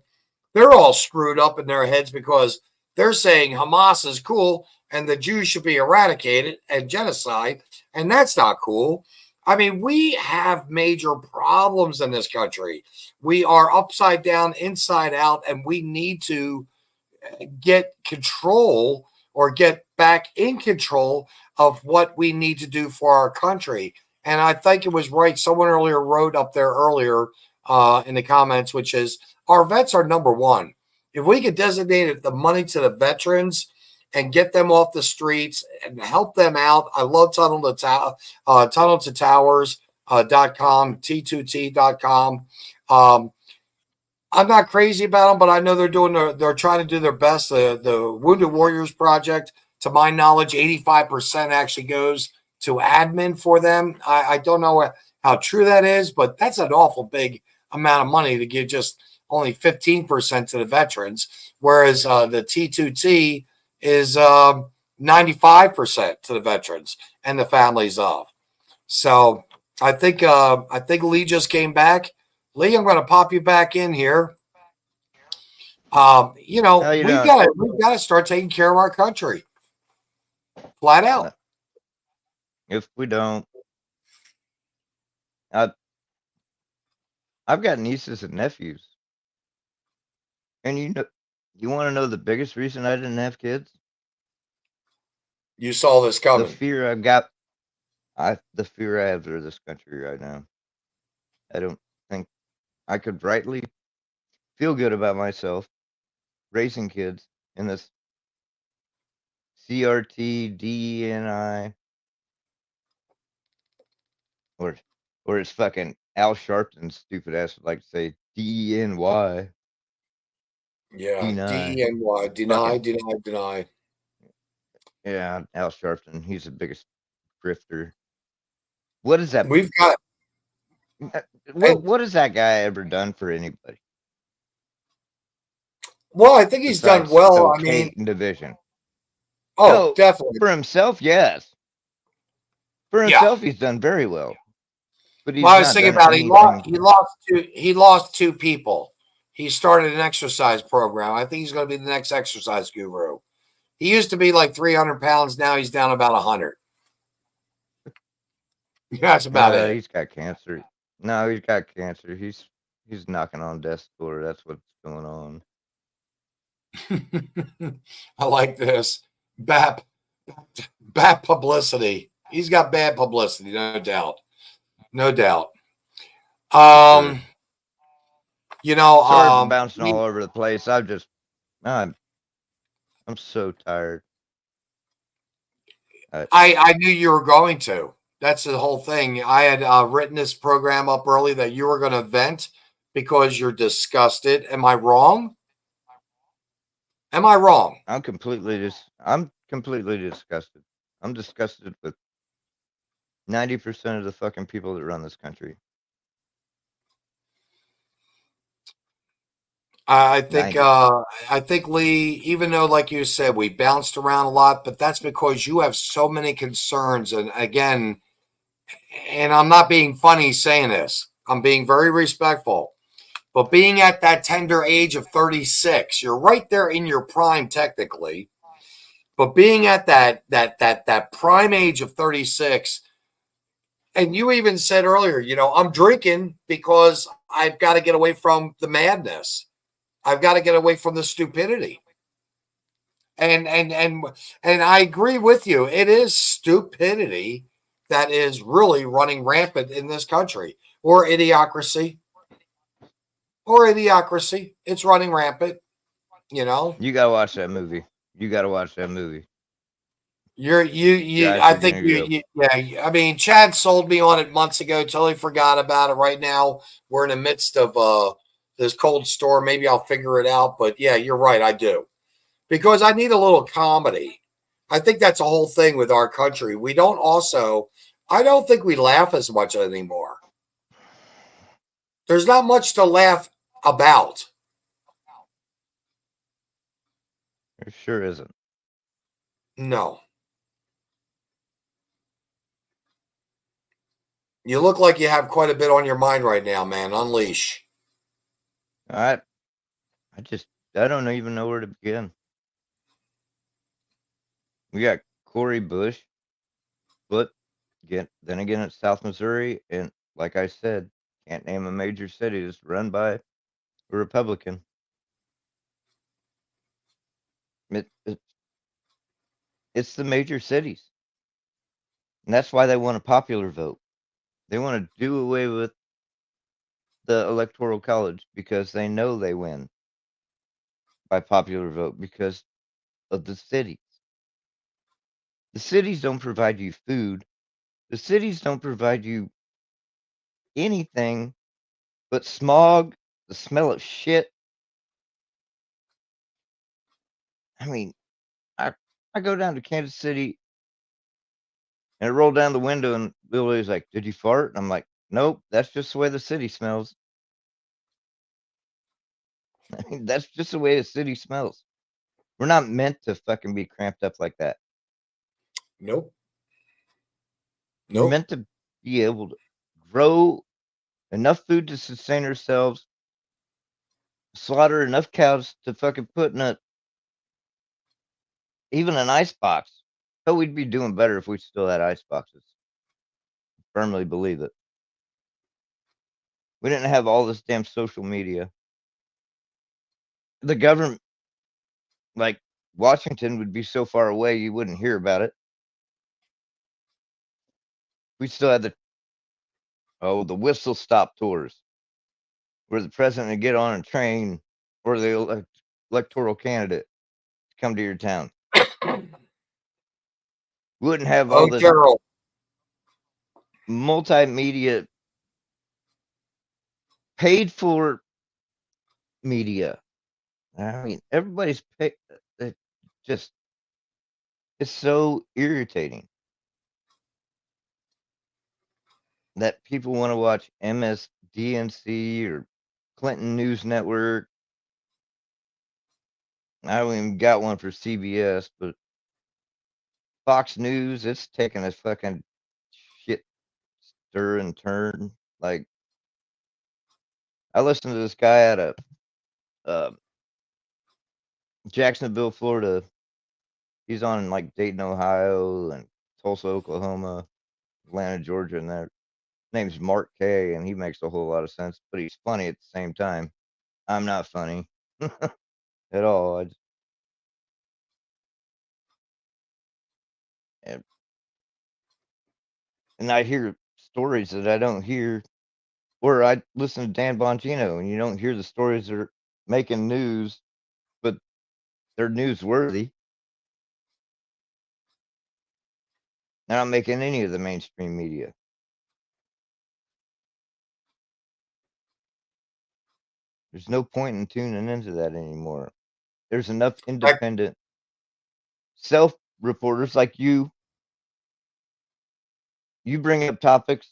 They're all screwed up in their heads because they're saying Hamas is cool and the Jews should be eradicated and genocide, and that's not cool. I mean, we have major problems in this country. We are upside down, inside out, and we need to get control or get back in control of what we need to do for our country. And I think it was right. Someone earlier wrote up there earlier in the comments, which is our vets are number one. If we could designate the money to the veterans and get them off the streets and help them out. I love tunnel to towers.com, T2T.com. I'm not crazy about them, but I know they're trying to do their best. The Wounded Warriors Project, to my knowledge, 85% actually goes to admin for them. I don't know how true that is, but that's an awful big amount of money to give just only 15% to the veterans, whereas the T2T is 95% to the veterans and the families of. So I think Lee just came back. Lee, I'm going to pop you back in here. We've got to start taking care of our country, flat out. If we don't, I've got nieces and nephews, and you want to know the biggest reason I didn't have kids? You saw this coming. The fear I have for this country right now. I don't think I could rightly feel good about myself raising kids in this CRT, DENI, or it's fucking Al Sharpton's stupid ass would like to say DENY. Yeah, DENY, deny. Yeah, Al Sharpton, he's the biggest grifter. What is that? We've got. What has that guy ever done for anybody? Well, I think he's done well. I mean, division. Oh, no, definitely for himself, yes. For himself, he's done very well. But he's I was thinking about it. He lost two people. He started an exercise program. I think he's going to be the next exercise guru. He used to be like 300 pounds. Now he's down about 100. That's about it. He's got cancer. No, he's got cancer. He's knocking on death's door. That's what's going on. I like this. Bad publicity. He's got bad publicity, no doubt. No doubt. Sorry for bouncing all over the place. I'm so tired. I knew you were going to. That's the whole thing. I had written this program up early that you were going to vent because you're disgusted. Am I wrong? Am I wrong? I'm completely disgusted. I'm disgusted with 90% of the fucking people that run this country. I think Lee, even though, like you said, we bounced around a lot, but that's because you have so many concerns. And again, and I'm not being funny saying this, I'm being very respectful. But being at that tender age of 36, you're right there in your prime technically. But being at that prime age of 36, and you even said earlier, I'm drinking because I've got to get away from the madness. I've got to get away from the stupidity. And I agree with you. It is stupidity that is really running rampant in this country, or idiocracy. It's running rampant, You got to watch that movie. I think yeah. I mean, Chad sold me on it months ago. Totally forgot about it. Right now, we're in the midst of this cold storm. Maybe I'll figure it out. But yeah, you're right. I do because I need a little comedy. I think that's a whole thing with our country. We don't also. I don't think we laugh as much anymore. There's not much to laugh about. There sure isn't. No. You look like you have quite a bit on your mind right now, man. Unleash. I don't even know where to begin. We got Corey Bush, but then again, it's South Missouri, and like I said, can't name a major city that's run by a Republican. It's the major cities, and that's why they want a popular vote. They want to do away with the electoral college because they know they win by popular vote because of the cities. The cities don't provide you food. The cities don't provide you anything but smog, the smell of shit. I mean, I go down to Kansas City and I roll down the window and Lily's like, "Did you fart?" And I'm like, "Nope, that's just the way the city smells." I mean, that's just the way the city smells. We're not meant to fucking be cramped up like that. Nope. We're meant to be able to grow enough food to sustain ourselves, slaughter enough cows to fucking put in even an ice box. So we'd be doing better if we still had ice boxes. Firmly believe it. We didn't have all this damn social media. The government, like Washington, would be so far away you wouldn't hear about it. We still had the whistle stop tours, where the president would get on a train or the electoral candidate to come to your town. We wouldn't have all this multimedia paid for media. I mean, everybody's picked. It just, it's so irritating that people want to watch MSDNC or Clinton News Network. I don't even got one for CBS, but Fox News, it's taking a fucking shit stir and turn. Like, I listened to this guy out of Jacksonville, Florida. He's on like Dayton, Ohio, and Tulsa, Oklahoma, Atlanta, Georgia, and that. His name's Mark K, and he makes a whole lot of sense, but he's funny at the same time. I'm not funny at all. And I hear stories that I don't hear, or I listen to Dan Bongino, and you don't hear the stories that are making news, but they're newsworthy. They're not making any of the mainstream media. There's no point in tuning into that anymore. There's enough independent self-reporters like you. You bring up topics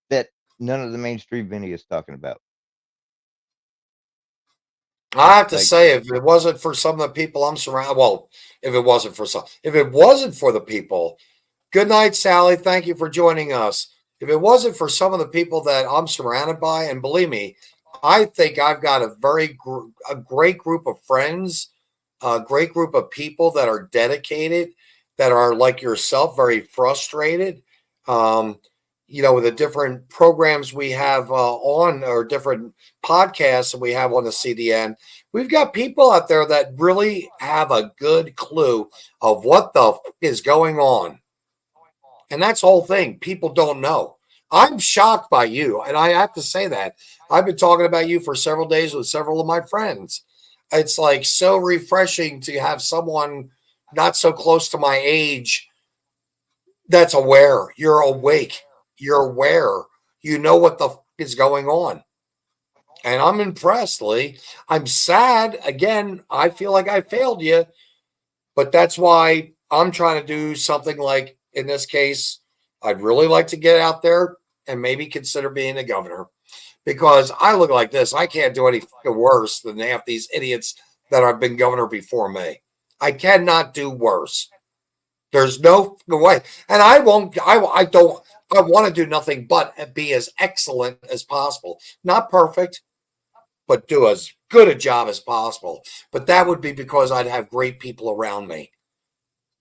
that none of the mainstream media is talking about. I have to say, if it wasn't for some of the people I'm surrounded, well, if it wasn't for the people, good night, Sally. Thank you for joining us. If it wasn't for some of the people that I'm surrounded by, and believe me, I think I've got a great group of friends, a great group of people that are dedicated, that are like yourself, very frustrated. With the different programs we have on, or different podcasts that we have on the CDN, we've got people out there that really have a good clue of what the is going on. And that's the whole thing. People don't know. I'm shocked by you. And I have to say that. I've been talking about you for several days with several of my friends. It's like so refreshing to have someone not so close to my age that's aware. You're awake. You're aware. You know what the is going on. And I'm impressed, Lee. I'm sad. Again, I feel like I failed you, but that's why I'm trying to do something like, in this case, I'd really like to get out there and maybe consider being a governor because I look like this. I can't do any fucking worse than half these idiots that have been governor before me. I cannot do worse. There's no way. And I won't, I don't, I want to do nothing but be as excellent as possible. Not perfect, but do as good a job as possible. But that would be because I'd have great people around me.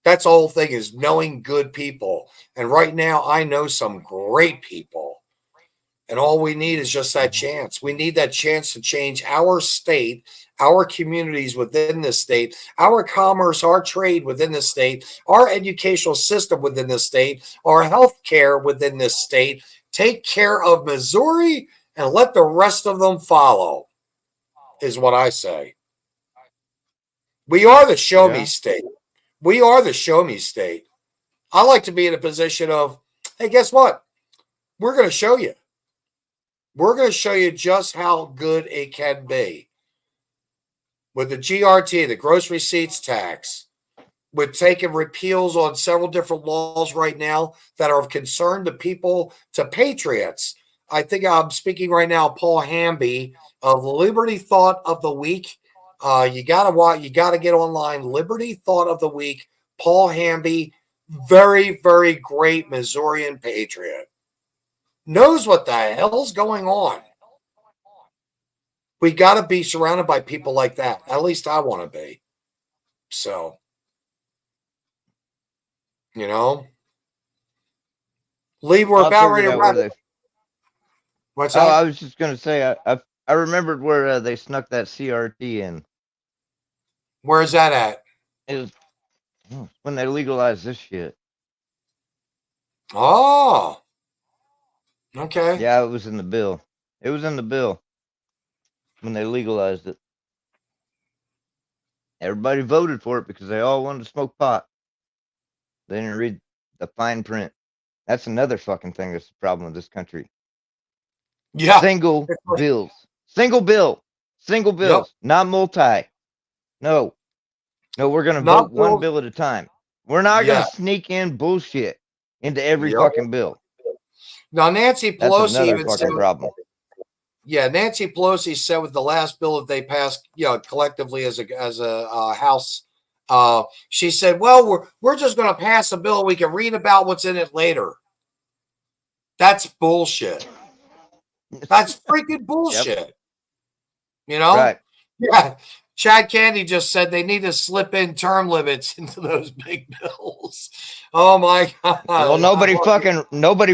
That's the whole thing is knowing good people. And right now, I know some great people. And all we need is just that chance. We need that chance to change our state, our communities within this state, our commerce, our trade within the state, our educational system within the state, our health care within this state. Take care of Missouri and let the rest of them follow, is what I say. We are the show me state. We are the show me state. I like to be in a position of, hey, guess what? We're going to show you. We're going to show you just how good it can be. With the GRT, the gross receipts tax, with taking repeals on several different laws right now that are of concern to people, to patriots. I think I'm speaking right now, Paul Hamby of Liberty Thought of the Week. You gotta get online. Liberty Thought of the Week. Paul Hamby, very, very great Missourian patriot. Knows what the hell's going on. We got to be surrounded by people like that. At least I want to be. So, you know, Lee, we're about ready to wrap it. What's that? Oh, I was just gonna say I remembered where they snuck that CRT in. Where is that at? It was when they legalized this shit. Oh, okay. Yeah, it was in the bill. It was in the bill when they legalized it. Everybody voted for it because they all wanted to smoke pot. They didn't read the fine print. That's another fucking thing that's the problem with this country. Yeah. Single bills. Single bill. Single bills. Yep. Not multi. No. No, we're going to vote one bill at a time. We're not going to sneak in bullshit into every fucking bill. Now, Nancy Pelosi that's another even fucking problem. Yeah, Nancy Pelosi said with the last bill that they passed, collectively as a House, she said, "Well, we're just going to pass a bill. We can read about what's in it later." That's bullshit. That's freaking bullshit. Yep. You know? Right. Yeah. Chad Candy just said they need to slip in term limits into those big bills. Oh my God. Well, nobody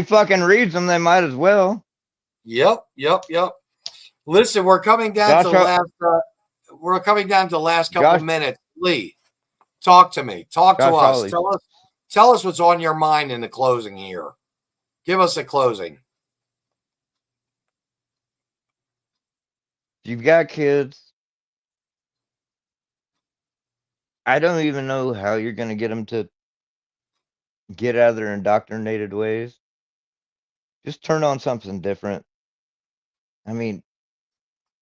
fucking reads them. They might as well. Yep. Listen, we're coming down to the last. We're coming down to the last couple of minutes. Lee, talk to me. Talk to us. Tell us what's on your mind in the closing here. Give us a closing. If you've got kids, I don't even know how you're going to get them to get out of their indoctrinated ways. Just turn on something different. I mean,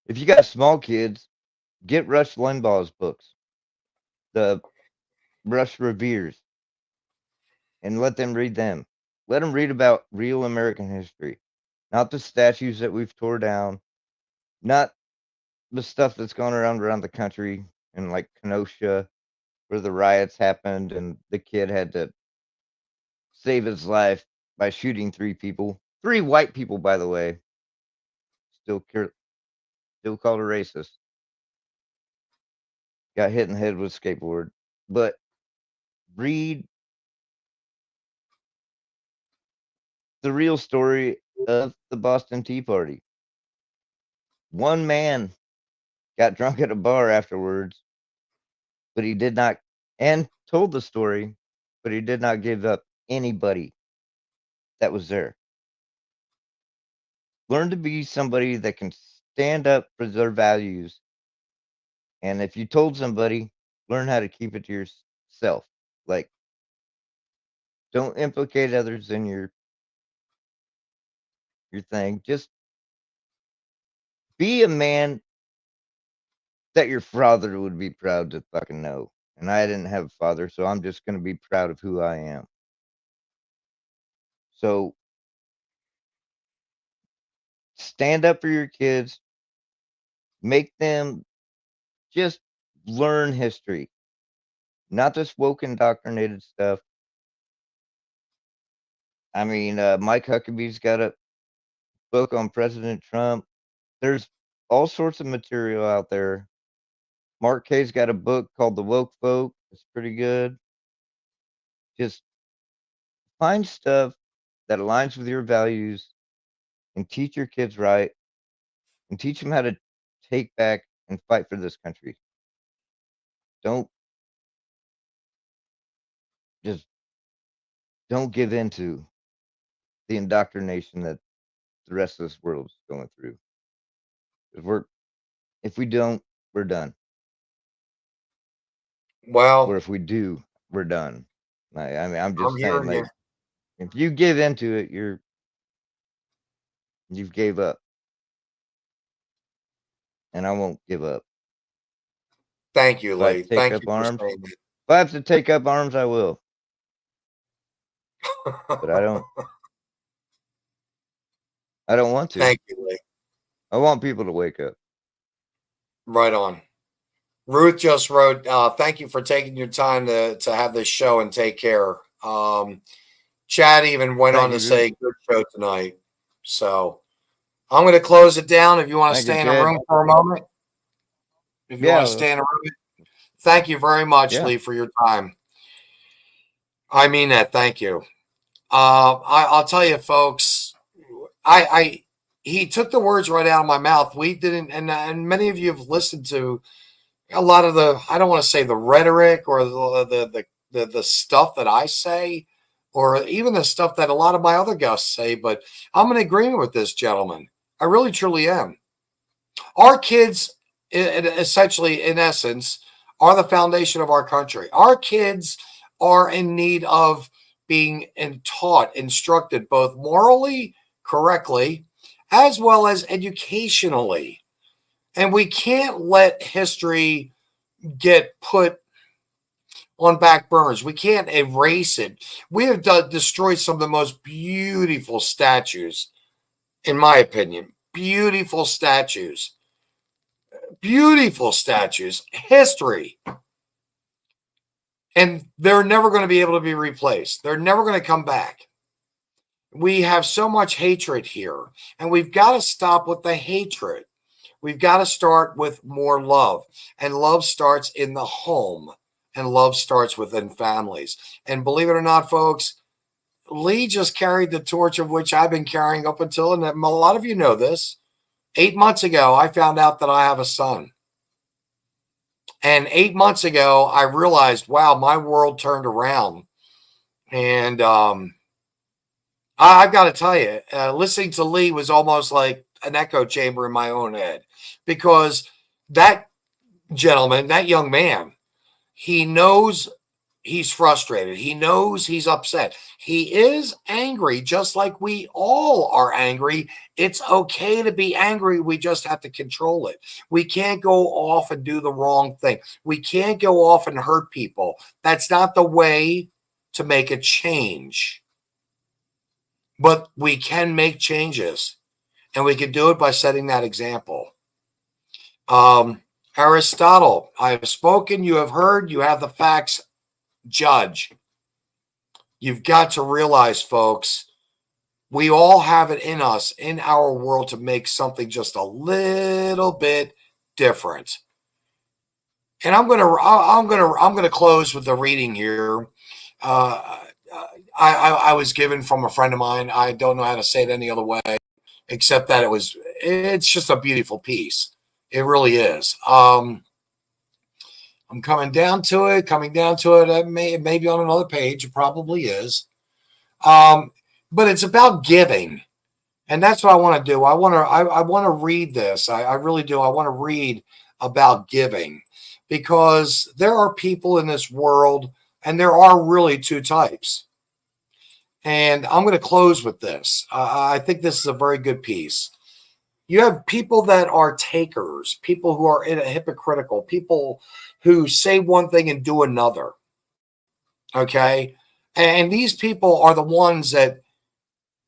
if you got small kids, get Rush Limbaugh's books, the Rush Reveres, and let them read them. Let them read about real American history, not the statues that we've tore down, not the stuff that's gone around the country in like Kenosha, where the riots happened and the kid had to save his life by shooting 3 people. 3 white people, by the way. Still called a racist. Got hit in the head with a skateboard. But read the real story of the Boston Tea Party. One man got drunk at a bar afterwards, but he did not, and told the story, but he did not give up anybody that was there. Learn to be somebody that can stand up for their values. And if you told somebody, learn how to keep it to yourself. Like, Don't implicate others in your thing. Just be a man that your father would be proud to fucking know. And I didn't have a father, so I'm just going to be proud of who I am. So stand up for your kids. Make them just learn history, not this woke indoctrinated stuff. I mean, Mike Huckabee's got a book on President Trump. There's all sorts of material out there. Mark Kay's got a book called The Woke Folk. It's pretty good. Just find stuff that aligns with your values and teach your kids right and teach them how to take back and fight for this country. Don't don't give in to the indoctrination that the rest of this world is going through. If we don't, we're done. Well, Or if we do, we're done. I mean, I'm just saying, hearing you. like, if you give into it, you've gave up. And I won't give up. Thank you, If I Lee. take Thank up you for arms, saying if I have to take up arms, I will. that. But I don't want to. Thank you, Lee. I want people to wake up. Right on. Ruth just wrote, thank you for taking your time to have this show and take care. Chad even went on to say, good show tonight. So I'm going to close it down. If you want to stay in a room for a moment, if you want to stay in a room, thank you very much, Lee, for your time. I mean that. Thank you. I'll tell you, folks, he took the words right out of my mouth. We didn't, and many of you have listened to a lot of the, I don't want to say the rhetoric or the stuff that I say, or even the stuff that a lot of my other guests say, but I'm in agreement with this gentleman. I really, truly am. Our kids, essentially, in essence, are the foundation of our country. Our kids are in need of being taught, instructed, both morally, correctly, as well as educationally. And we can't let history get put on back burners. We can't erase it. We have destroyed some of the most beautiful statues, in my opinion. Beautiful statues. Beautiful statues. History. And they're never going to be able to be replaced. They're never going to come back. We have so much hatred here, and we've got to stop with the hatred. We've got to start with more love, and love starts in the home, and love starts within families. And believe it or not, folks, Lee just carried the torch of which I've been carrying up until, and a lot of you know this, 8 months ago, I found out that I have a son. And 8 months ago, I realized, wow, my world turned around. And I've got to tell you, listening to Lee was almost like an echo chamber in my own head, because that gentleman, that young man, he knows he's frustrated. He knows he's upset. He is angry, just like we all are angry. It's okay to be angry. We just have to control it. We can't go off and do the wrong thing. We can't go off and hurt people. That's not the way to make a change. But we can make changes, and we can do it by setting that example. Aristotle, I have spoken, you have heard, you have the facts, judge. You've got to realize, folks, we all have it in us, in our world, to make something just a little bit different. And I'm gonna close with the reading here. I was given from a friend of mine. I don't know how to say it any other way, except that it's just a beautiful piece. It really is. I'm coming down to it. It may be on another page. It probably is. But it's about giving. And that's what I want to do. I want to read this. I really do. I want to read about giving, because there are people in this world, and there are really two types. And I'm going to close with this. I think this is a very good piece. You have people that are takers, people who are hypocritical, people who say one thing and do another. Okay. And these people are the ones that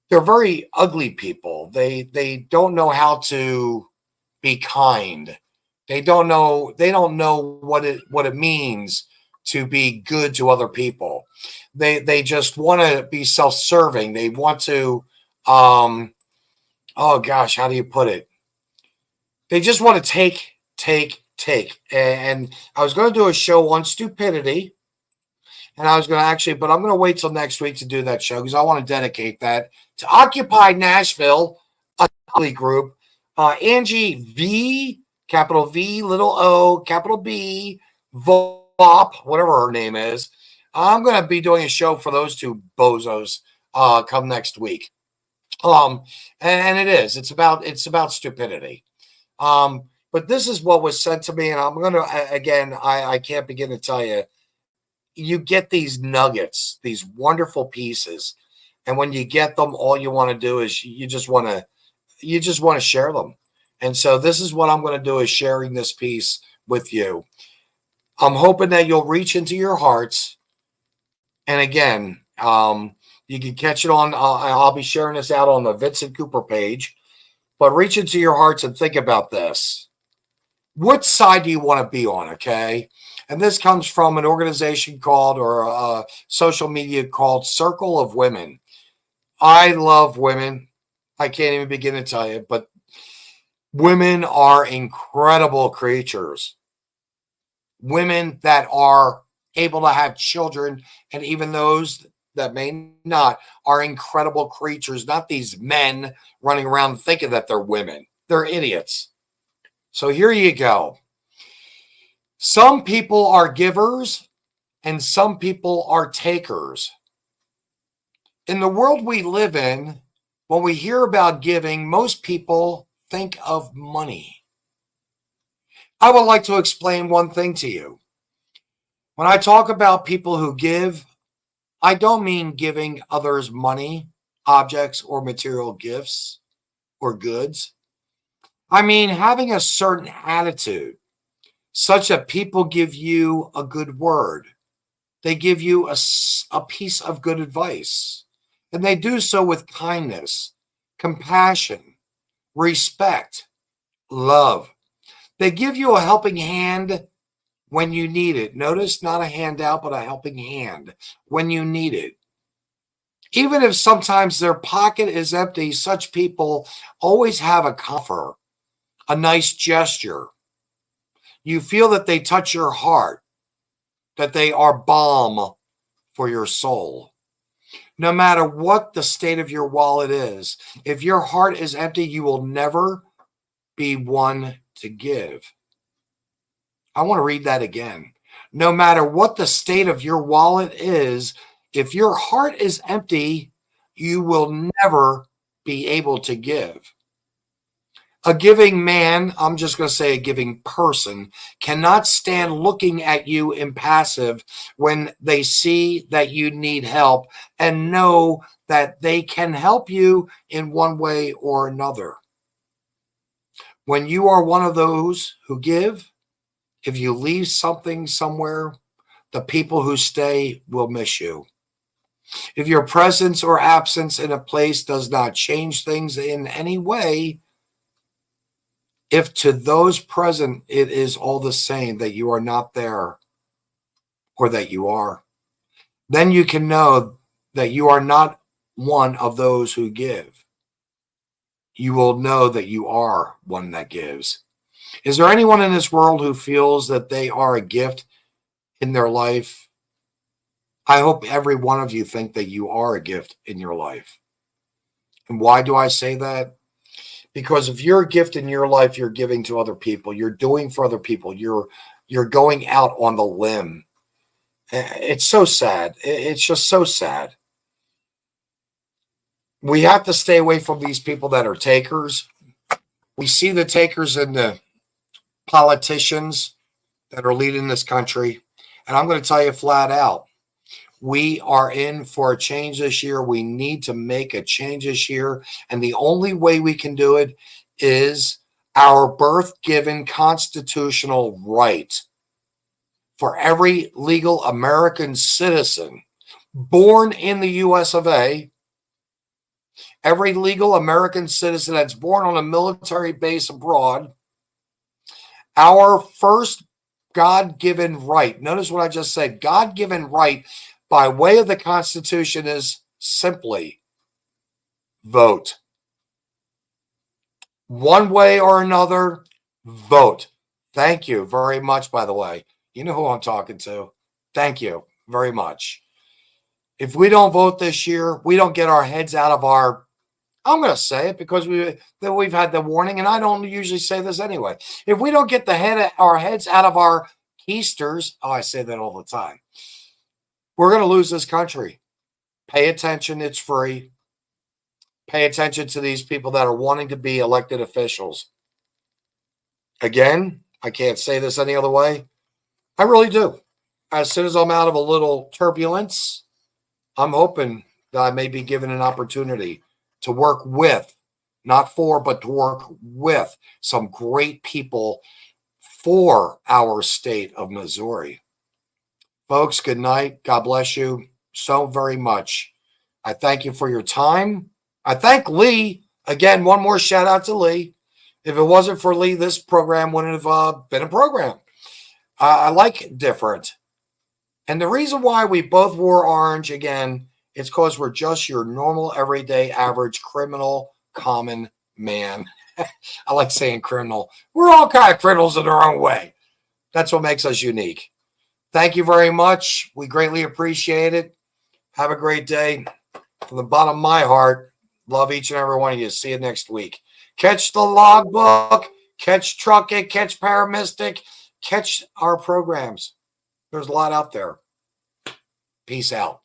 they're very ugly people. They don't know how to be kind. They don't know what it means to be good to other people. They just want to be self-serving. They want to oh gosh, how do you put it? They just want to take. And I was going to do a show on stupidity. And I was going to actually, but I'm going to wait till next week to do that show because I want to dedicate that to Occupy Nashville, a group. Angie V, capital V, little O, capital B, VoB, whatever her name is. I'm going to be doing a show for those two bozos come next week. And it is. It's about stupidity. But this is what was said to me, and I'm going to, again, I can't begin to tell you. You get these nuggets, these wonderful pieces, and when you get them, all you want to do is you just want to share them. And so this is what I'm going to do, is sharing this piece with you. I'm hoping that you'll reach into your hearts. And again, you can catch it on. I'll be sharing this out on the Vinzent Cooper page. But reach into your hearts and think about this. What side do you want to be on? Okay. And this comes from an organization called, or social media called, Circle of Women. I love women. I can't even begin to tell you, but women are incredible creatures. Women that are able to have children, and even those that may not, are incredible creatures. Not these men running around thinking that they're women. They're idiots. So here you go. Some people are givers and some people are takers. In the world we live in, when we hear about giving, most people think of money. I would like to explain one thing to you. When I talk about people who give, I don't mean giving others money, objects, or material gifts or goods. I mean having a certain attitude, such that people give you a good word. They give you a piece of good advice. And they do so with kindness, compassion, respect, love. They give you a helping hand when you need it. Notice, not a handout, but a helping hand when you need it. Even if sometimes their pocket is empty, such people always have a comfort, a nice gesture. You feel that they touch your heart, that they are balm for your soul. No matter what the state of your wallet is, if your heart is empty, you will never be one to give. I want to read that again. No matter what the state of your wallet is, if your heart is empty, you will never be able to give. A giving man, I'm just going to say a giving person, cannot stand looking at you impassive when they see that you need help and know that they can help you in one way or another. When you are one of those who give, if you leave something somewhere, the people who stay will miss you. If your presence or absence in a place does not change things in any way, if to those present it is all the same that you are not there or that you are, then you can know that you are not one of those who give. You will know that you are one that gives. Is there anyone in this world who feels that they are a gift in their life? I hope every one of you think that you are a gift in your life. And why do I say that? Because if you're a gift in your life, you're giving to other people. You're doing for other people. You're going out on the limb. It's so sad. It's just so sad. We have to stay away from these people that are takers. We see the takers in the politicians that are leading this country. And I'm going to tell you flat out, We are in for a change this year. We need to make a change this year. And the only way we can do it is our birth-given constitutional right for every legal American citizen born in the US of A, every legal American citizen that's born on a military base abroad. Our first God-given right, notice what I just said, God-given right by way of the Constitution is simply vote. One way or another, vote. Thank you very much, by the way. You know who I'm talking to. Thank you very much. If we don't vote this year, we don't get our heads out of our, I'm going to say it because we've had the warning, and I don't usually say this anyway. If we don't get our heads out of our keisters, I say that all the time, we're going to lose this country. Pay attention. It's free. Pay attention to these people that are wanting to be elected officials. Again, I can't say this any other way. I really do. As soon as I'm out of a little turbulence, I'm hoping that I may be given an opportunity to work with, not for, but to work with some great people for our state of Missouri. Folks, good night. God bless you so very much. I thank you for your time. I thank Lee. Again, one more shout out to Lee. If it wasn't for Lee, this program wouldn't have been a program. I like different. And the reason why we both wore orange, again, it's because we're just your normal, everyday, average, criminal, common man. I like saying criminal. We're all kind of criminals in our own way. That's what makes us unique. Thank you very much. We greatly appreciate it. Have a great day. From the bottom of my heart, love each and every one of you. See you next week. Catch the logbook, catch Truckit, catch Paramystic, catch our programs. There's a lot out there. Peace out.